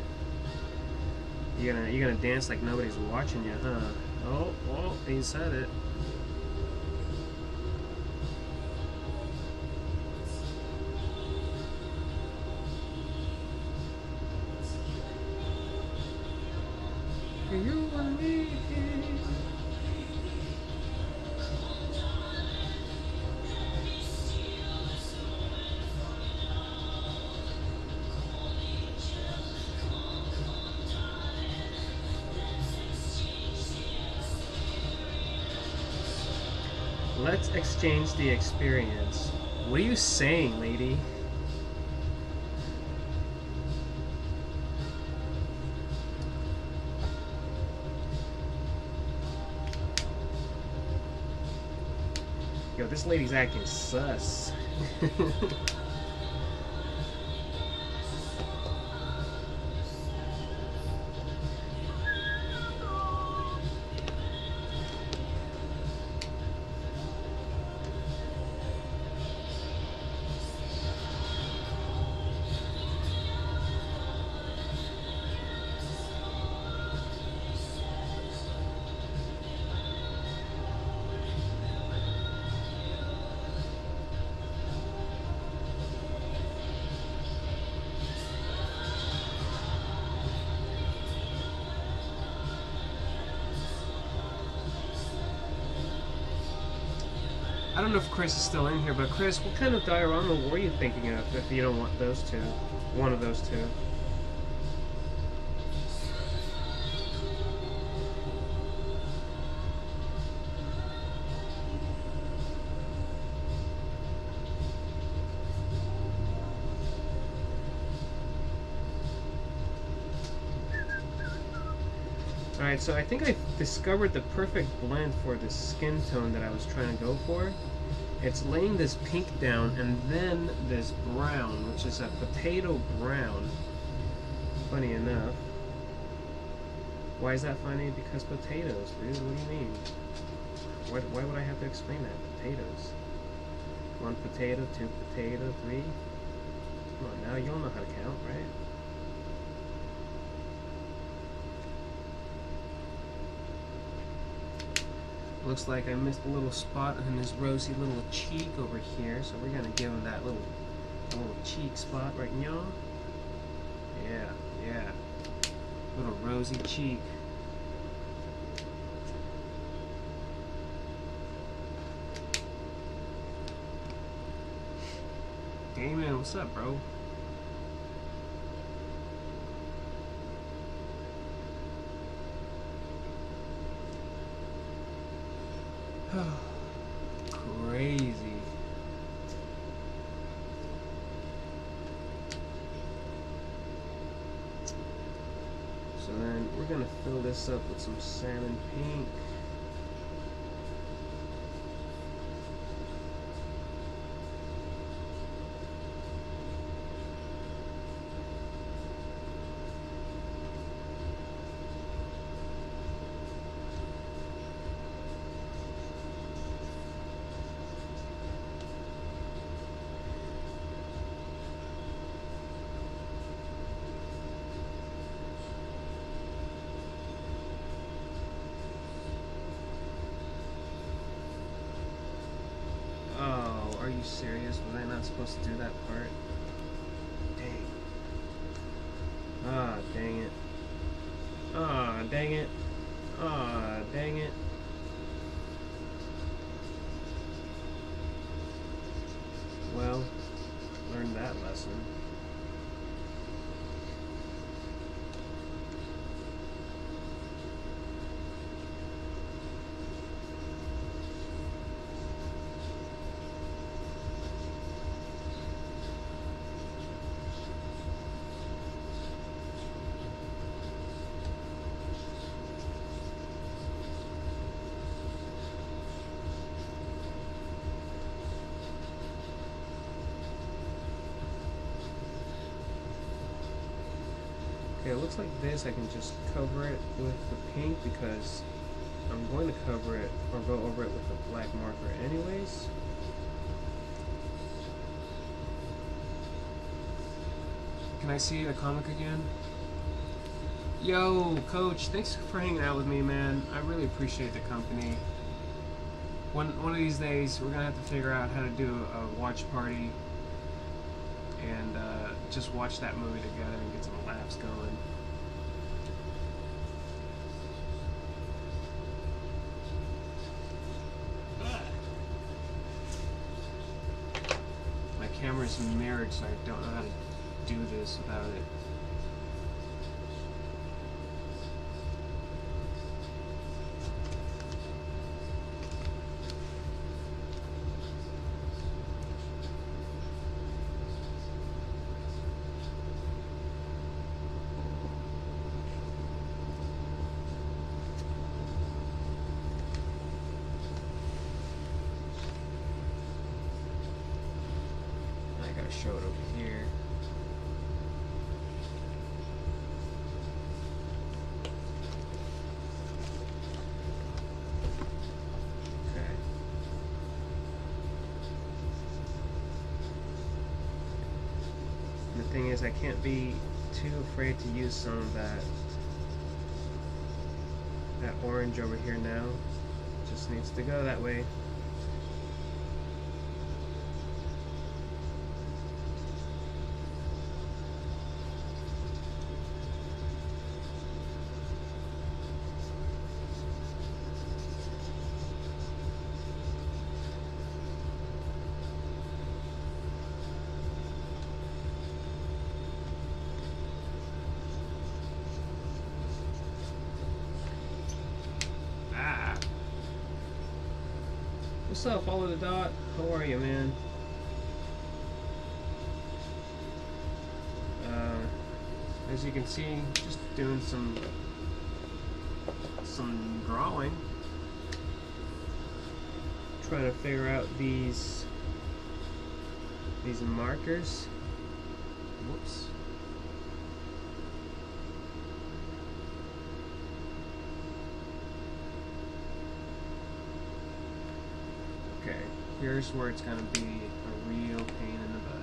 You gonna dance like nobody's watching you, huh? Oh, he said it. You and me. Let's exchange the experience. What are you saying, lady? Yo, this lady's acting sus. I don't know if Chris is still in here, but Chris, what kind of diorama were you thinking of if you don't want those two? One of those two. Alright, so I think I discovered the perfect blend for the skin tone that I was trying to go for. It's laying this pink down and then this brown, which is a potato brown. Funny enough. Why is that funny? Because potatoes, dude. What do you mean? Why would I have to explain that? Potatoes. 1 potato, 2 potato, 3. Come on now, you all know how to count, right? Looks like I missed a little spot on his rosy little cheek over here, so we're gonna give him that little cheek spot right now. Yeah, yeah. Little rosy cheek. Hey man, what's up, bro? Crazy. So then we're gonna fill this up with some salmon pink. Are you serious? Was I not supposed to do that part? Dang. Ah, dang it. Ah, dang it. Ah, dang it. Well, learned that lesson. Okay, it looks like this, I can just cover it with the pink because I'm going to cover it or go over it with a black marker anyways. Can I see the comic again? Yo, Coach, thanks for hanging out with me, man. I really appreciate the company. One of these days, we're gonna have to figure out how to do a watch party and just watch that movie together and get some laughs going. My camera's mirrored, so I don't know how to do this without it. Show it over here. Okay. And the thing is, I can't be too afraid to use some of that orange over here now. It just needs to go that way. What's up, Follow the Dot? How are you, man? As you can see, just doing some some drawing. Trying to figure out these markers. Whoops. Okay, here's where it's gonna be a real pain in the butt.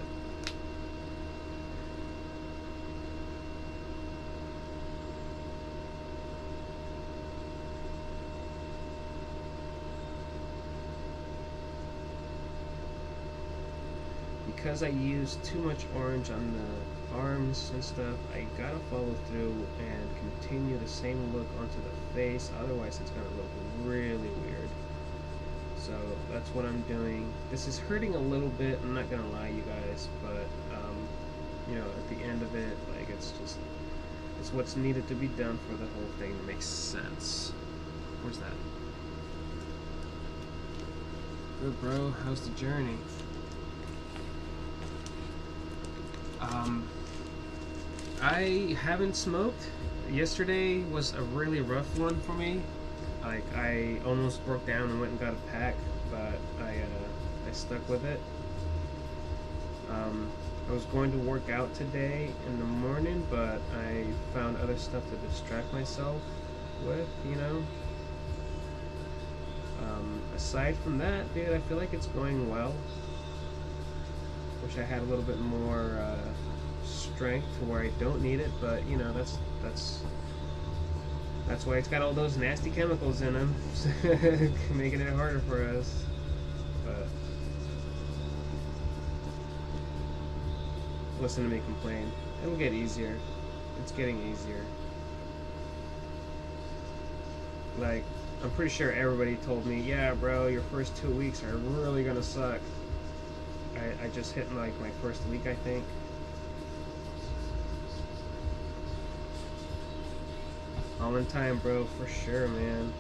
Because I used too much orange on the arms and stuff, I gotta follow through and continue the same look onto the face, otherwise it's gonna look really weird. So that's what I'm doing. This is hurting a little bit, I'm not gonna lie you guys, but you know, at the end of it, like, it's what's needed to be done for the whole thing to make sense. Where's that? Good, bro, how's the journey? I haven't smoked. Yesterday was a really rough one for me. Like, I almost broke down and went and got a pack, but I stuck with it. I was going to work out today in the morning, but I found other stuff to distract myself with, you know. Aside from that, dude, I feel like it's going well. Wish I had a little bit more strength to where I don't need it, but you know, that's why it's got all those nasty chemicals in them, making it harder for us. But listen to me complain. It'll get easier. It's getting easier. Like, I'm pretty sure everybody told me, yeah, bro, your first 2 weeks are really gonna suck. I just hit like my first week, I think. All in time, bro, for sure, man.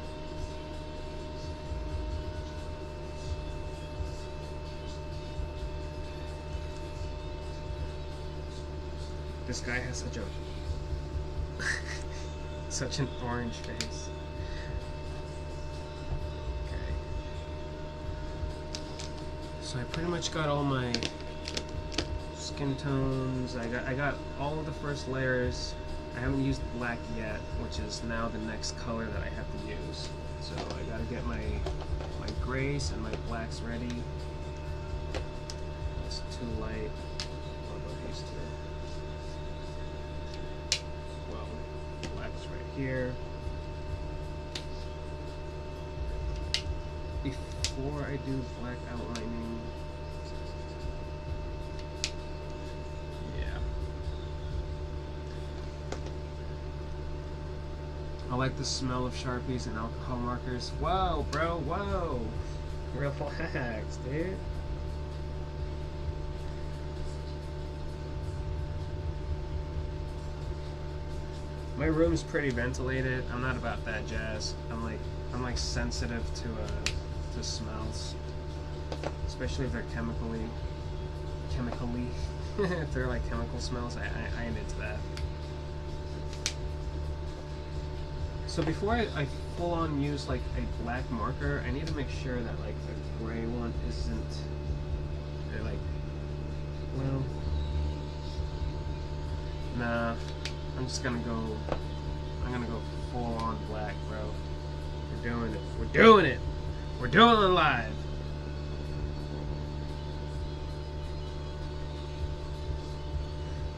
This guy has such a such an orange face. So I pretty much got all my skin tones. I got all of the first layers. I haven't used black yet, which is now the next color that I have to use. So I gotta get my grays and my blacks ready. It's too light. What about these two? Well, black's right here. Before I do black outlining, yeah, I like the smell of Sharpies and alcohol markers. Whoa, bro, whoa, relax, dude. My room is pretty ventilated. I'm not about that jazz. I'm like sensitive to smells, especially if they're chemically if they're like chemical smells. I am into that. So before I full on use like a black marker, I need to make sure that like the gray one isn't like, well, nah, I'm gonna go full on black, bro. We're doing it. We're doing it. We're doing it live.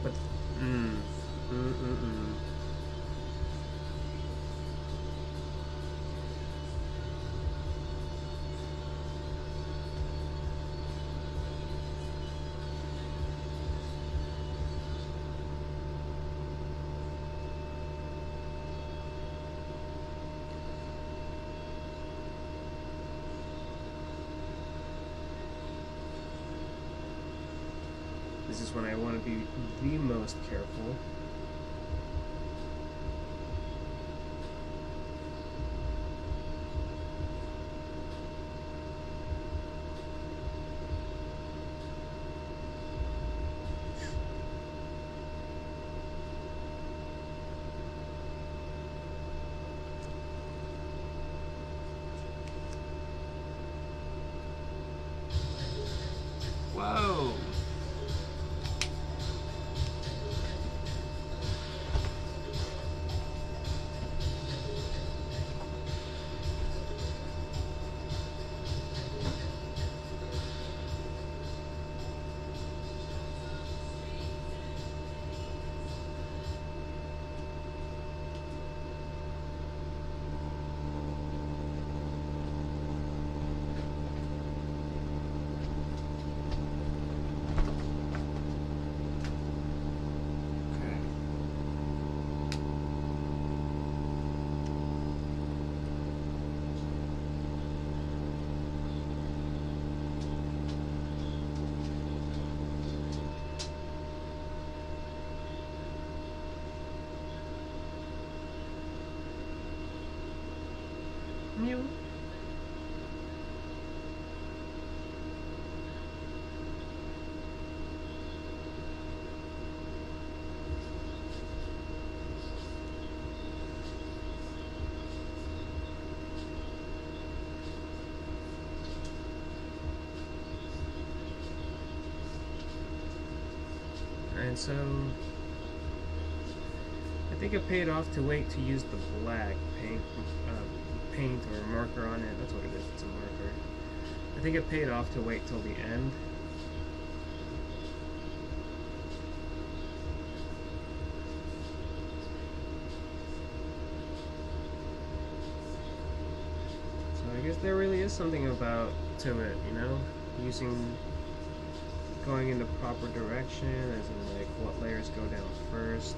But this is when I want to be the most careful. Whoa! Mew. And so I think it paid off to wait to use the black paint or marker on it. That's what it is, it's a marker. I think it paid off to wait till the end. So I guess there really is something about to it, you know? Going in the proper direction, as in like what layers go down first.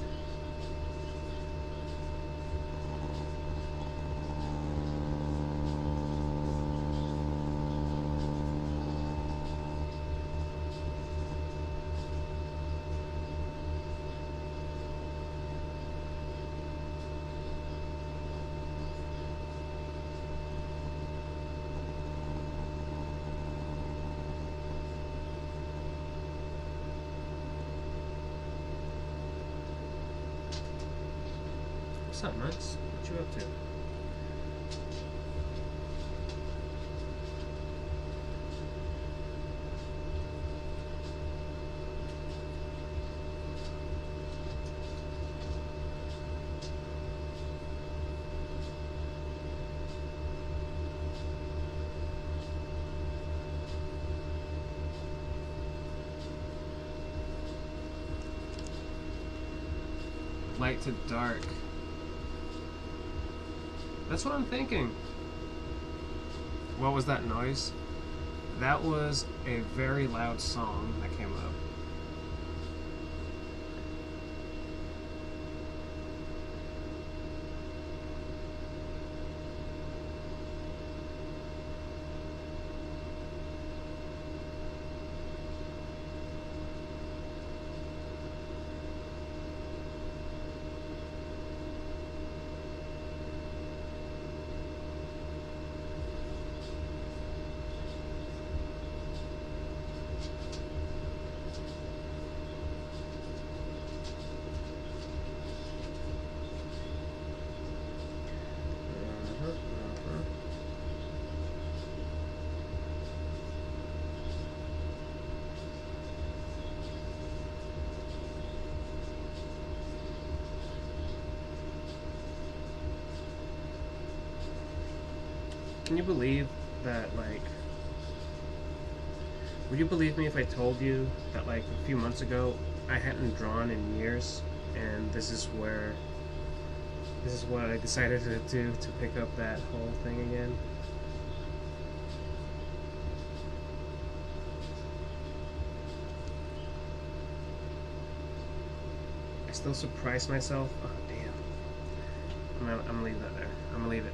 What's up, Nuts? What you up to? Light to dark. That's what I'm thinking. What was that noise? That was a very loud song that came up. Can you believe that, like, would you believe me if I told you that, like, a few months ago, I hadn't drawn in years, and this is what I decided to do to pick up that whole thing again? I still surprise myself. Oh, damn. I'm gonna leave that there. I'm gonna leave it.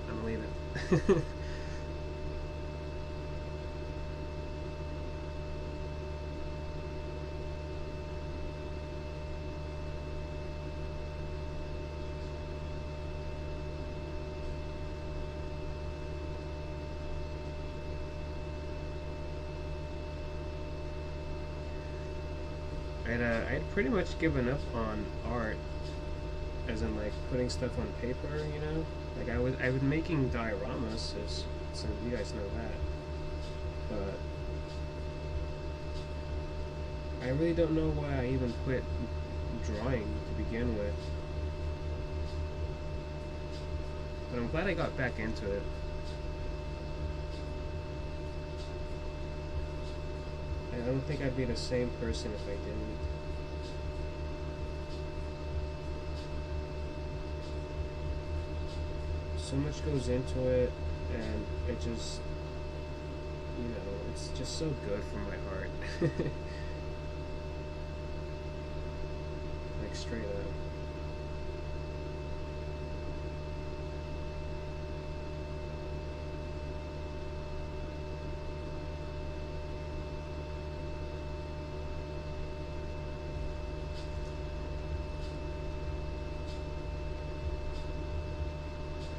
I'd pretty much given up on art, as in like putting stuff on paper, you know. Like I was making dioramas, so you guys know that. But I really don't know why I even quit drawing to begin with. But I'm glad I got back into it. I don't think I'd be the same person if I didn't. So much goes into it, and it just, you know, it's just so good for my heart. Like, straight up.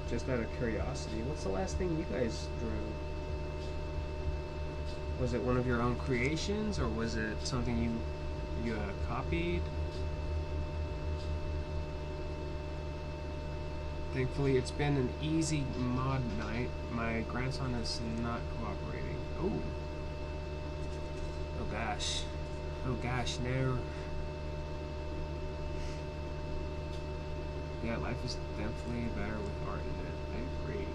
Just out of curiosity, what's the last thing you guys drew? Was it one of your own creations, or was it something you copied? Thankfully, it's been an easy mod night. My grandson is not cooperating. Oh. Oh gosh. Oh gosh, no. Yeah, life is definitely better with art in it. I agree.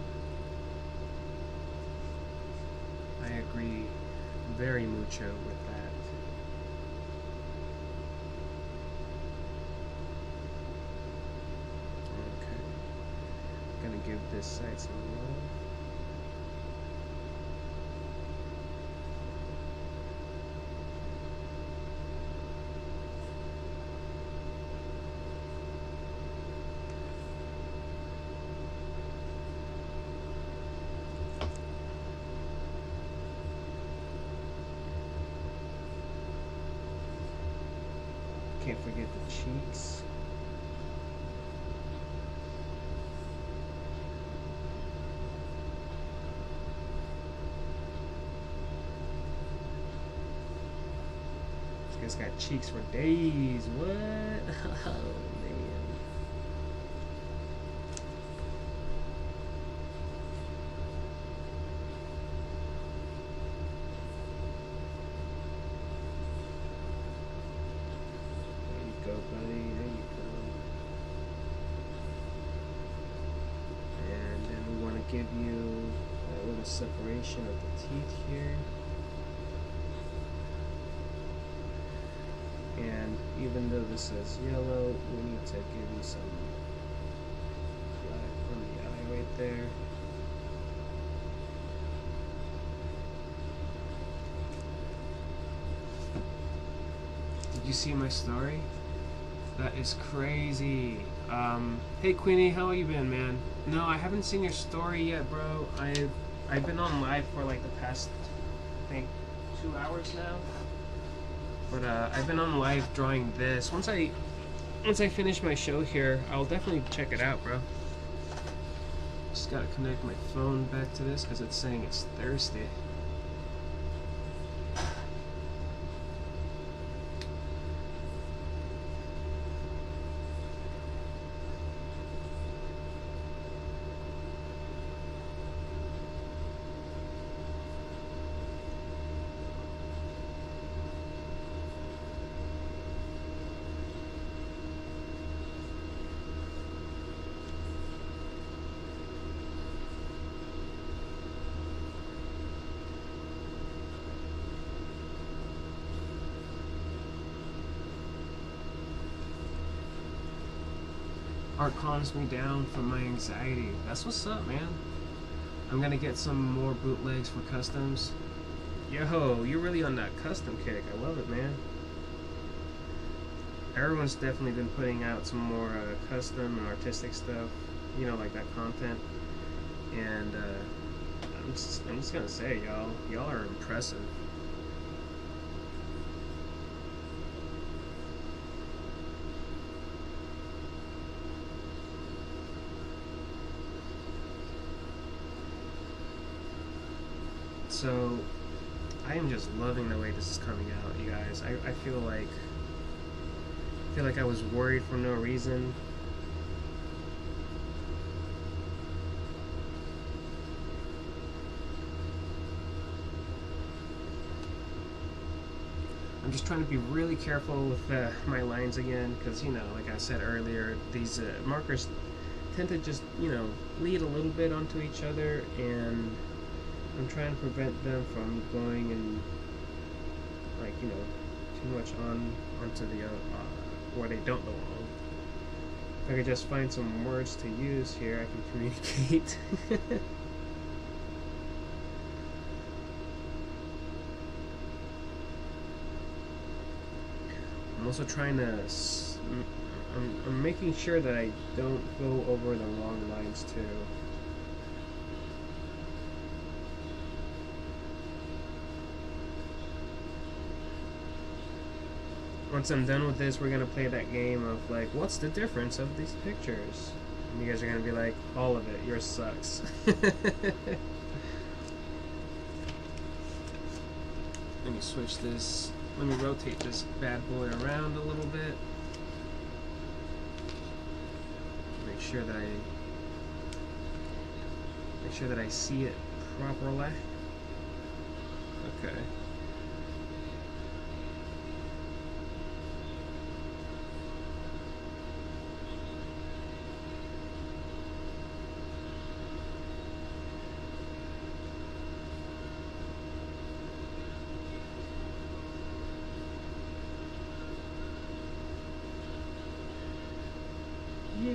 I agree very mucho with that. Okay. I'm gonna give this side some love. Can't forget the cheeks. This guy's got cheeks for days. What? Oh man. Go, buddy. There you go. And then we want to give you a little separation of the teeth here. And even though this says yellow, we need to give you some black on the eye right there. Did you see my story? That is crazy. Hey Queenie, how you been, man? No, I haven't seen your story yet, bro. I've been on live for like the past, I think, 2 hours now. But I've been on live drawing this. Once I finish my show here, I'll definitely check it out, bro. Just gotta connect my phone back to this because it's saying it's Thursday. Art calms me down from my anxiety. That's what's up, man. I'm gonna get some more bootlegs for customs. Yo, you're really on that custom kick. I love it, man. Everyone's definitely been putting out some more custom and artistic stuff, you know, like that content. And I'm just gonna say, y'all are impressive. So, I am just loving the way this is coming out, you guys. I feel like I was worried for no reason. I'm I'm just trying to be really careful with my lines again, because, you know, like I said earlier, these markers tend to just, you know, bleed a little bit onto each other, and I'm trying to prevent them from going and, like, you know, too much onto the where they don't belong. If I could just find some words to use here, I can communicate. I'm also trying to, I'm making sure that I don't go over the wrong lines too. Once I'm done with this, we're gonna play that game of like, what's the difference of these pictures? And you guys are gonna be like, all of it, yours sucks. Let me switch this. Let me rotate this bad boy around a little bit. Make sure that I see it properly. Okay. Yay!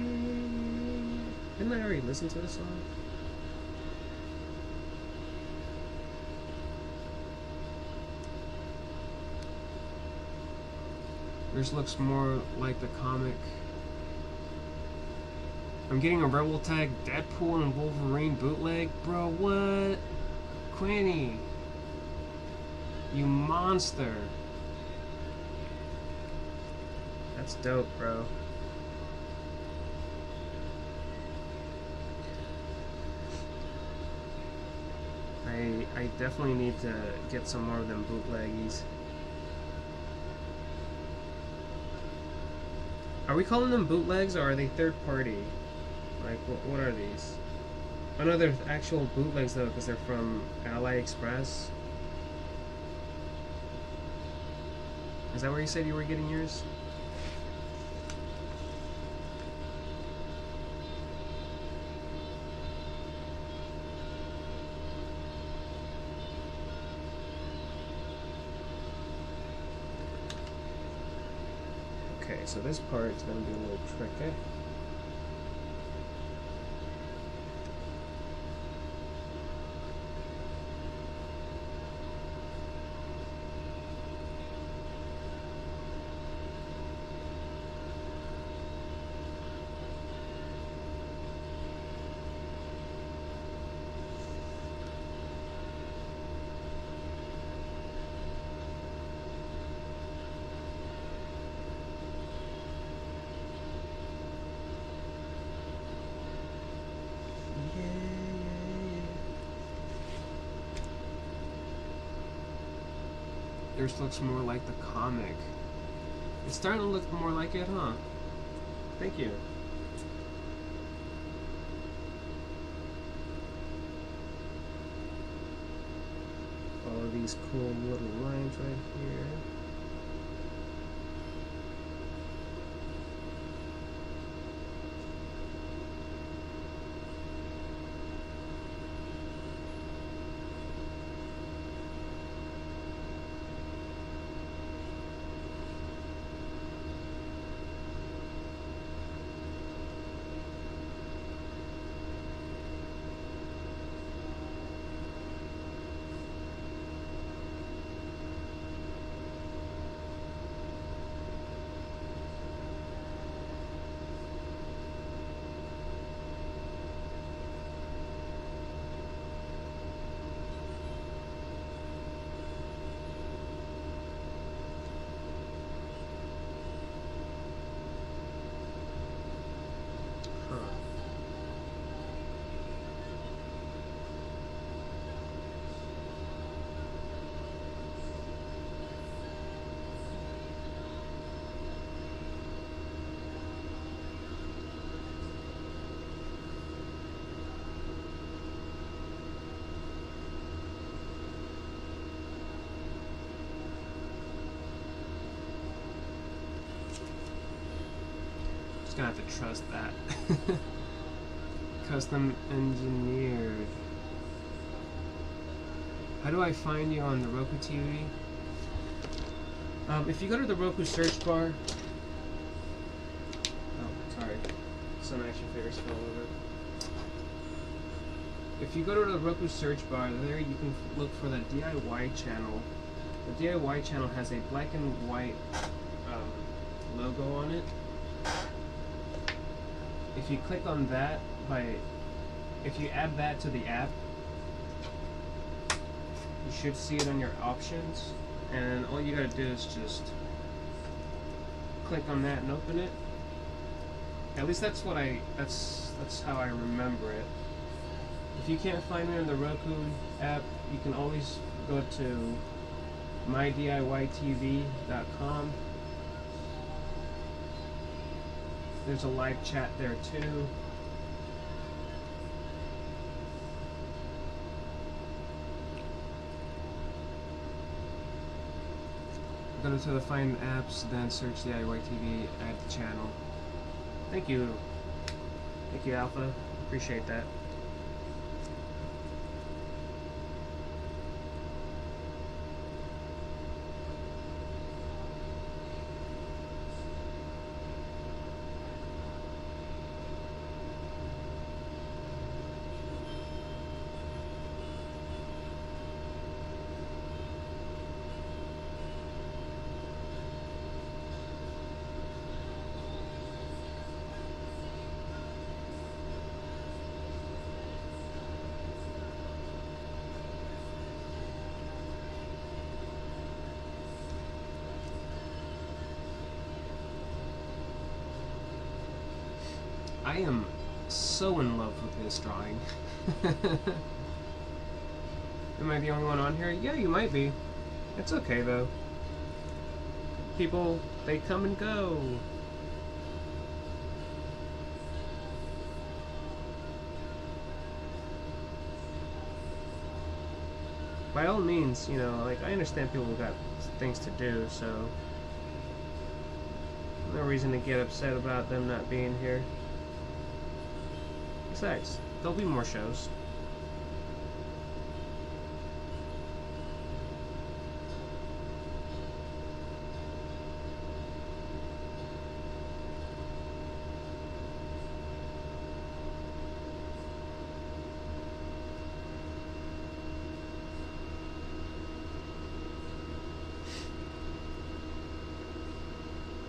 Didn't I already listen to this song? This looks more like the comic. I'm getting a Rebel Tag Deadpool and Wolverine bootleg? Bro, what? Quinny! You monster! That's dope, bro. I definitely need to get some more of them bootleggies. Are we calling them bootlegs, or are they third party? Like, what are these? Oh no, they're actual bootlegs though, because they're from AliExpress. Is that where you said you were getting yours? Okay, so this part is going to be a little tricky. Yours looks more like the comic. It's starting to look more like it, huh? Thank you. Follow these cool little lines right here. gonna have to trust that. Custom engineered. How do I find you on the Roku TV? If you go to the Roku search bar. Oh, sorry. Some action figures fell over. If you go to the Roku search bar, there you can look for the DIY channel. The DIY channel has a black and white logo on it. If you click on that, if you add that to the app, you should see it on your options, and all you gotta do is just click on that and open it. At least that's what that's how I remember it. If you can't find me on the Roku app, you can always go to mydiytv.com. There's a live chat there too. Go to the Find Apps, then search DIY TV, add the channel. Thank you. Thank you, Alpha. Appreciate that. I am so in love with this drawing. Am I the only one on here? Yeah, you might be. It's okay though. People, they come and go. By all means, you know, like, I understand people got things to do, so no reason to get upset about them not being here. Besides, there'll be more shows.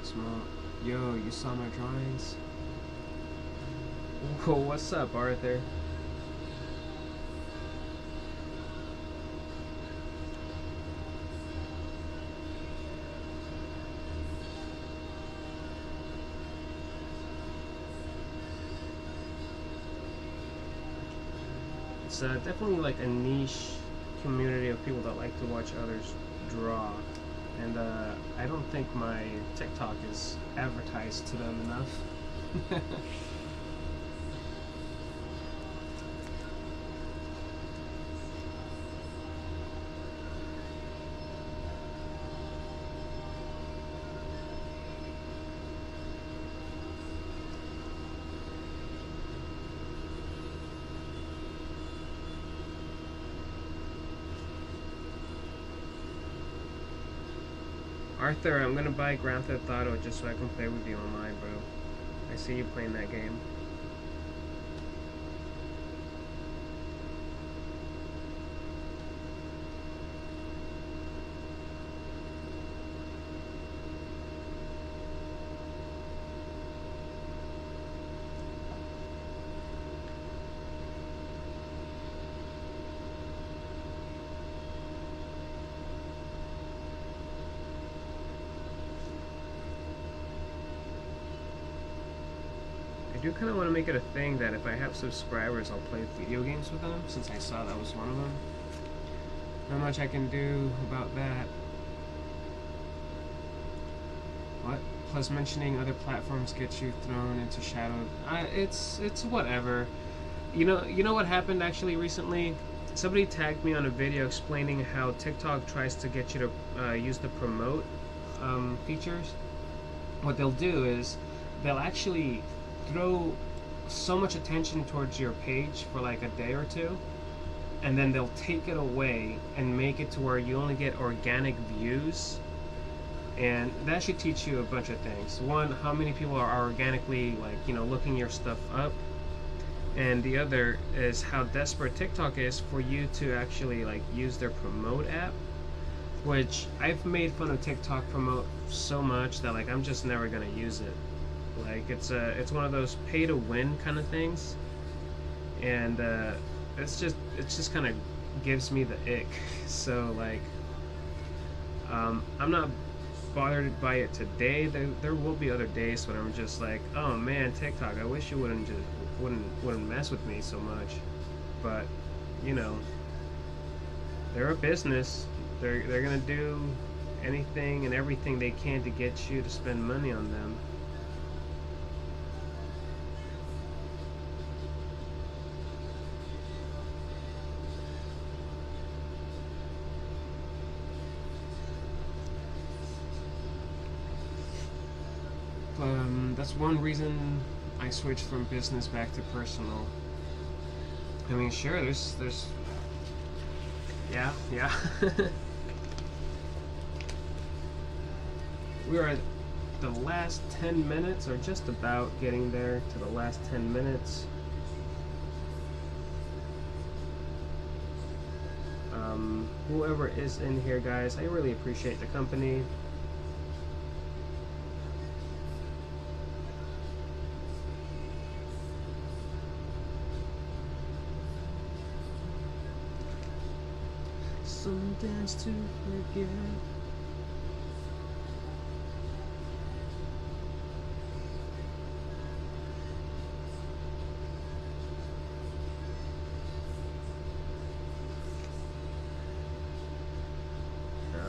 Small. Yo, you saw my drawings? Whoa, what's up, Arthur? It's definitely like a niche community of people that like to watch others draw. And I don't think my TikTok is advertised to them enough. Arthur, I'm gonna buy Grand Theft Auto just so I can play with you online, bro. I see you playing that game. I do kind of want to make it a thing that if I have subscribers, I'll play video games with them, since I saw that was one of them. Not much I can do about that. What? Plus mentioning other platforms gets you thrown into shadow. It's whatever. You know what happened actually recently? Somebody tagged me on a video explaining how TikTok tries to get you to use the promote features. What they'll do is they'll actually throw so much attention towards your page for like a day or two, and then they'll take it away and make it to where you only get organic views. And that should teach you a bunch of things. One, how many people are organically, like, you know, looking your stuff up, and the other is how desperate TikTok is for you to actually like use their promote app, which I've made fun of TikTok promote so much that like I'm just never gonna use it. Like it's one of those pay to win kind of things, and it's just kind of gives me the ick. So like I'm not bothered by it today. There will be other days when I'm just like, oh man, TikTok, I wish you wouldn't mess with me so much. But you know, they're a business. They're gonna do anything and everything they can to get you to spend money on them. That's one reason I switched from business back to personal. I mean, sure, there's yeah. We are at the last 10 minutes, or just about getting there to the last 10 minutes. Whoever is in here, guys, I really appreciate the company. Some dance to forget.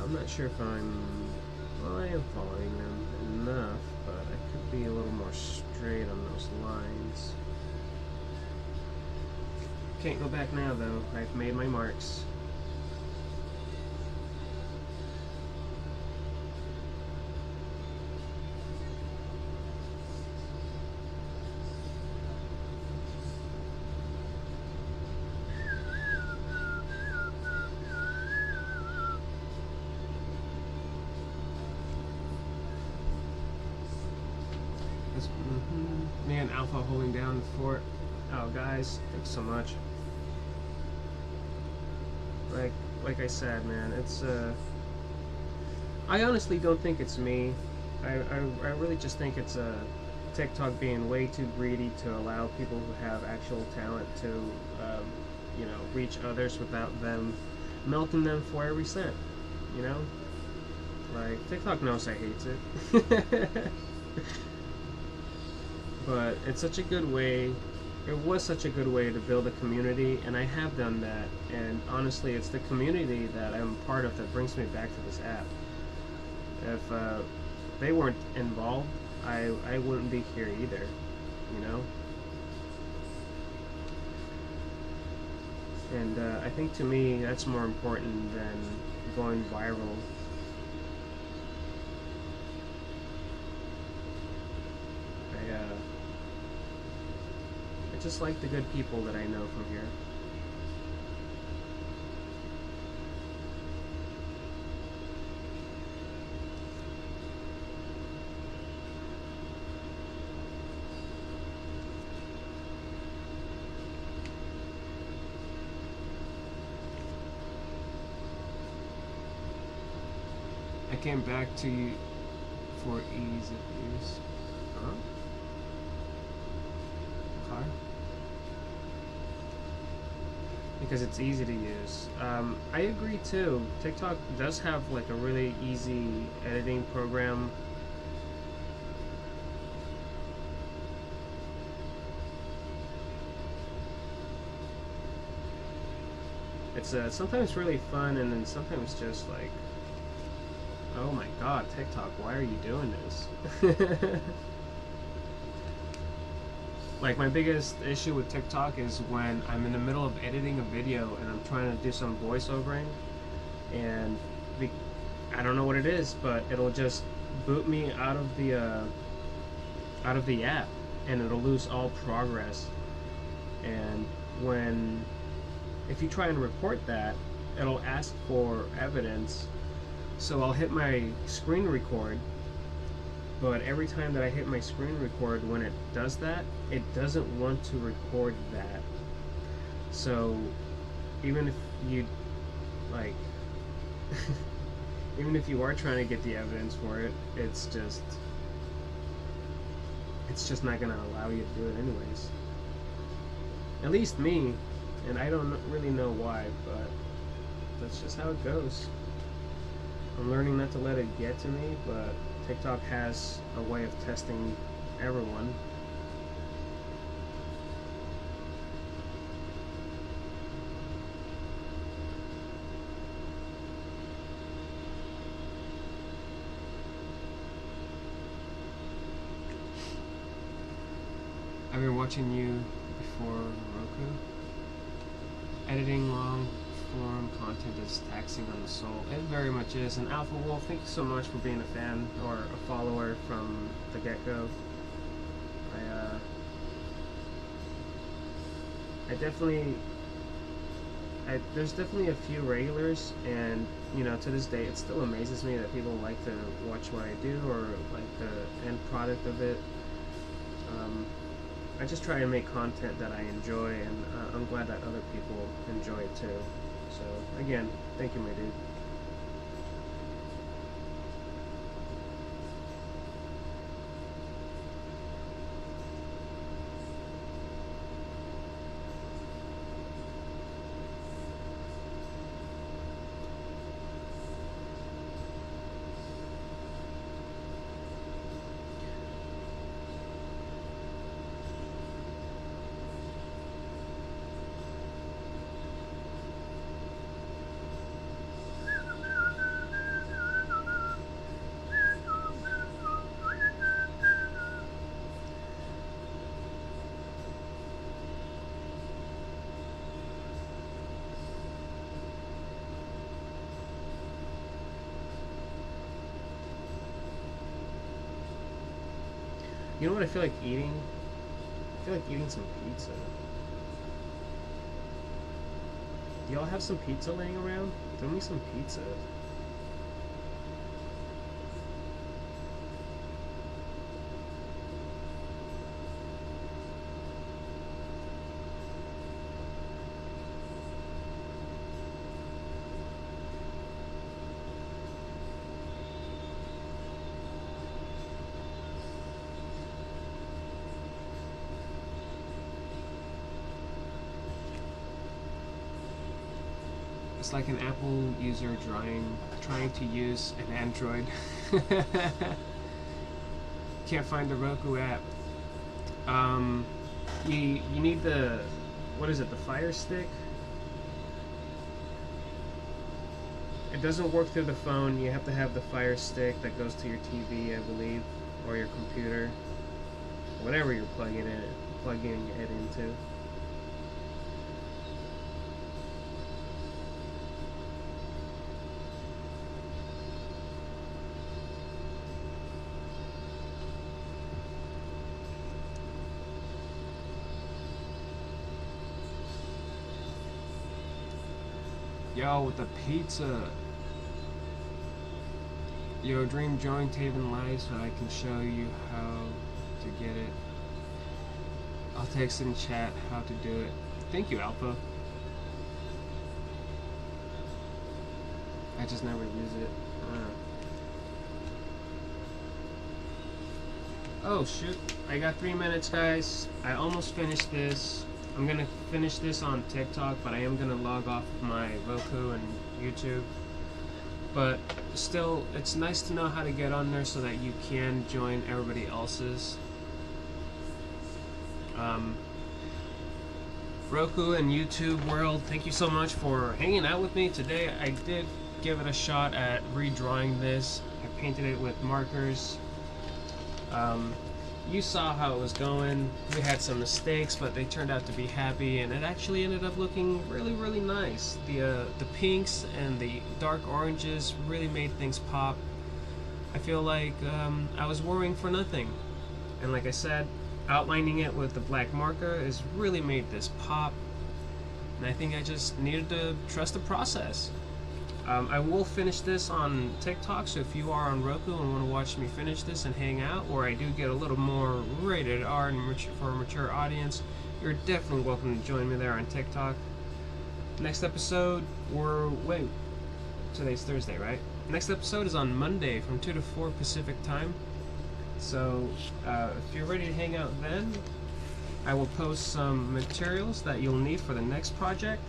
I'm not sure if well, I am following them enough, but I could be a little more straight on those lines. Can't go back now though, I've made my marks. Man, Alpha holding down the fort. Oh, guys, thanks so much. Like I said, man, it's I honestly don't think it's me. I really just think it's TikTok being way too greedy to allow people who have actual talent to you know, reach others without them milking them for every cent. You know, like TikTok knows I hate it. But it's such a good way, it was such a good way to build a community, and I have done that, and honestly it's the community that I'm part of that brings me back to this app. If they weren't involved, I wouldn't be here either, you know? And I think to me that's more important than going viral. I just like the good people that I know from here. I came back to you for ease of use. Huh? Car? Because it's easy to use. I agree too. TikTok does have like a really easy editing program. It's sometimes really fun, and then sometimes just like, oh my god, TikTok, why are you doing this? Like, my biggest issue with TikTok is when I'm in the middle of editing a video and I'm trying to do some voiceovering, and I don't know what it is, but it'll just boot me out of the out of the app, and it'll lose all progress. And if you try and report that, it'll ask for evidence. So I'll hit my screen record, but every time that I hit my screen record, when it does that, it doesn't want to record that. So even if you like even if you are trying to get the evidence for it, it's just not gonna allow you to do it anyways. At least me, and I don't really know why, but that's just how it goes. I'm learning not to let it get to me, but TikTok has a way of testing everyone. I've been watching you before Roku. Editing long form content is taxing on the soul. It very much is. And Alpha Wolf, thank you so much for being a fan or a follower from the get-go. There's definitely a few regulars, and you know, to this day it still amazes me that people like to watch what I do or like the end product of it. I just try to make content that I enjoy, and I'm glad that other people enjoy it too. So again, thank you, my dude. You know what I feel like eating? I feel like eating some pizza. Do y'all have some pizza laying around? Throw me some pizza. It's like an Apple user trying to use an Android. Can't find the Roku app. You need the, what is it, the Fire Stick? It doesn't work through the phone. You have to have the Fire Stick that goes to your TV, I believe, or your computer, whatever you're plugging it into. Yo, with the pizza. Yo, Dream join Taven Live so I can show you how to get it. I'll text in chat how to do it. Thank you, Alpha. I just never use it. Oh shoot, I got 3 minutes, guys. I almost finished this. I'm gonna finish this on TikTok, but I am gonna log off my Roku and YouTube. But still, it's nice to know how to get on there so that you can join everybody else's. Roku and YouTube world, thank you so much for hanging out with me today. I did give it a shot at redrawing this. I painted it with markers. You saw how it was going. We had some mistakes, but they turned out to be happy, and it actually ended up looking really, really nice. The pinks and the dark oranges really made things pop. I feel like I was worrying for nothing. And like I said, outlining it with the black marker has really made this pop. And I think I just needed to trust the process. I will finish this on TikTok, so if you are on Roku and want to watch me finish this and hang out, or I do get a little more rated R and for a mature audience, you're definitely welcome to join me there on TikTok. Next episode, today's Thursday, right? Next episode is on Monday from 2 to 4 Pacific time. So if you're ready to hang out then, I will post some materials that you'll need for the next project,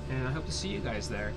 and I hope to see you guys there.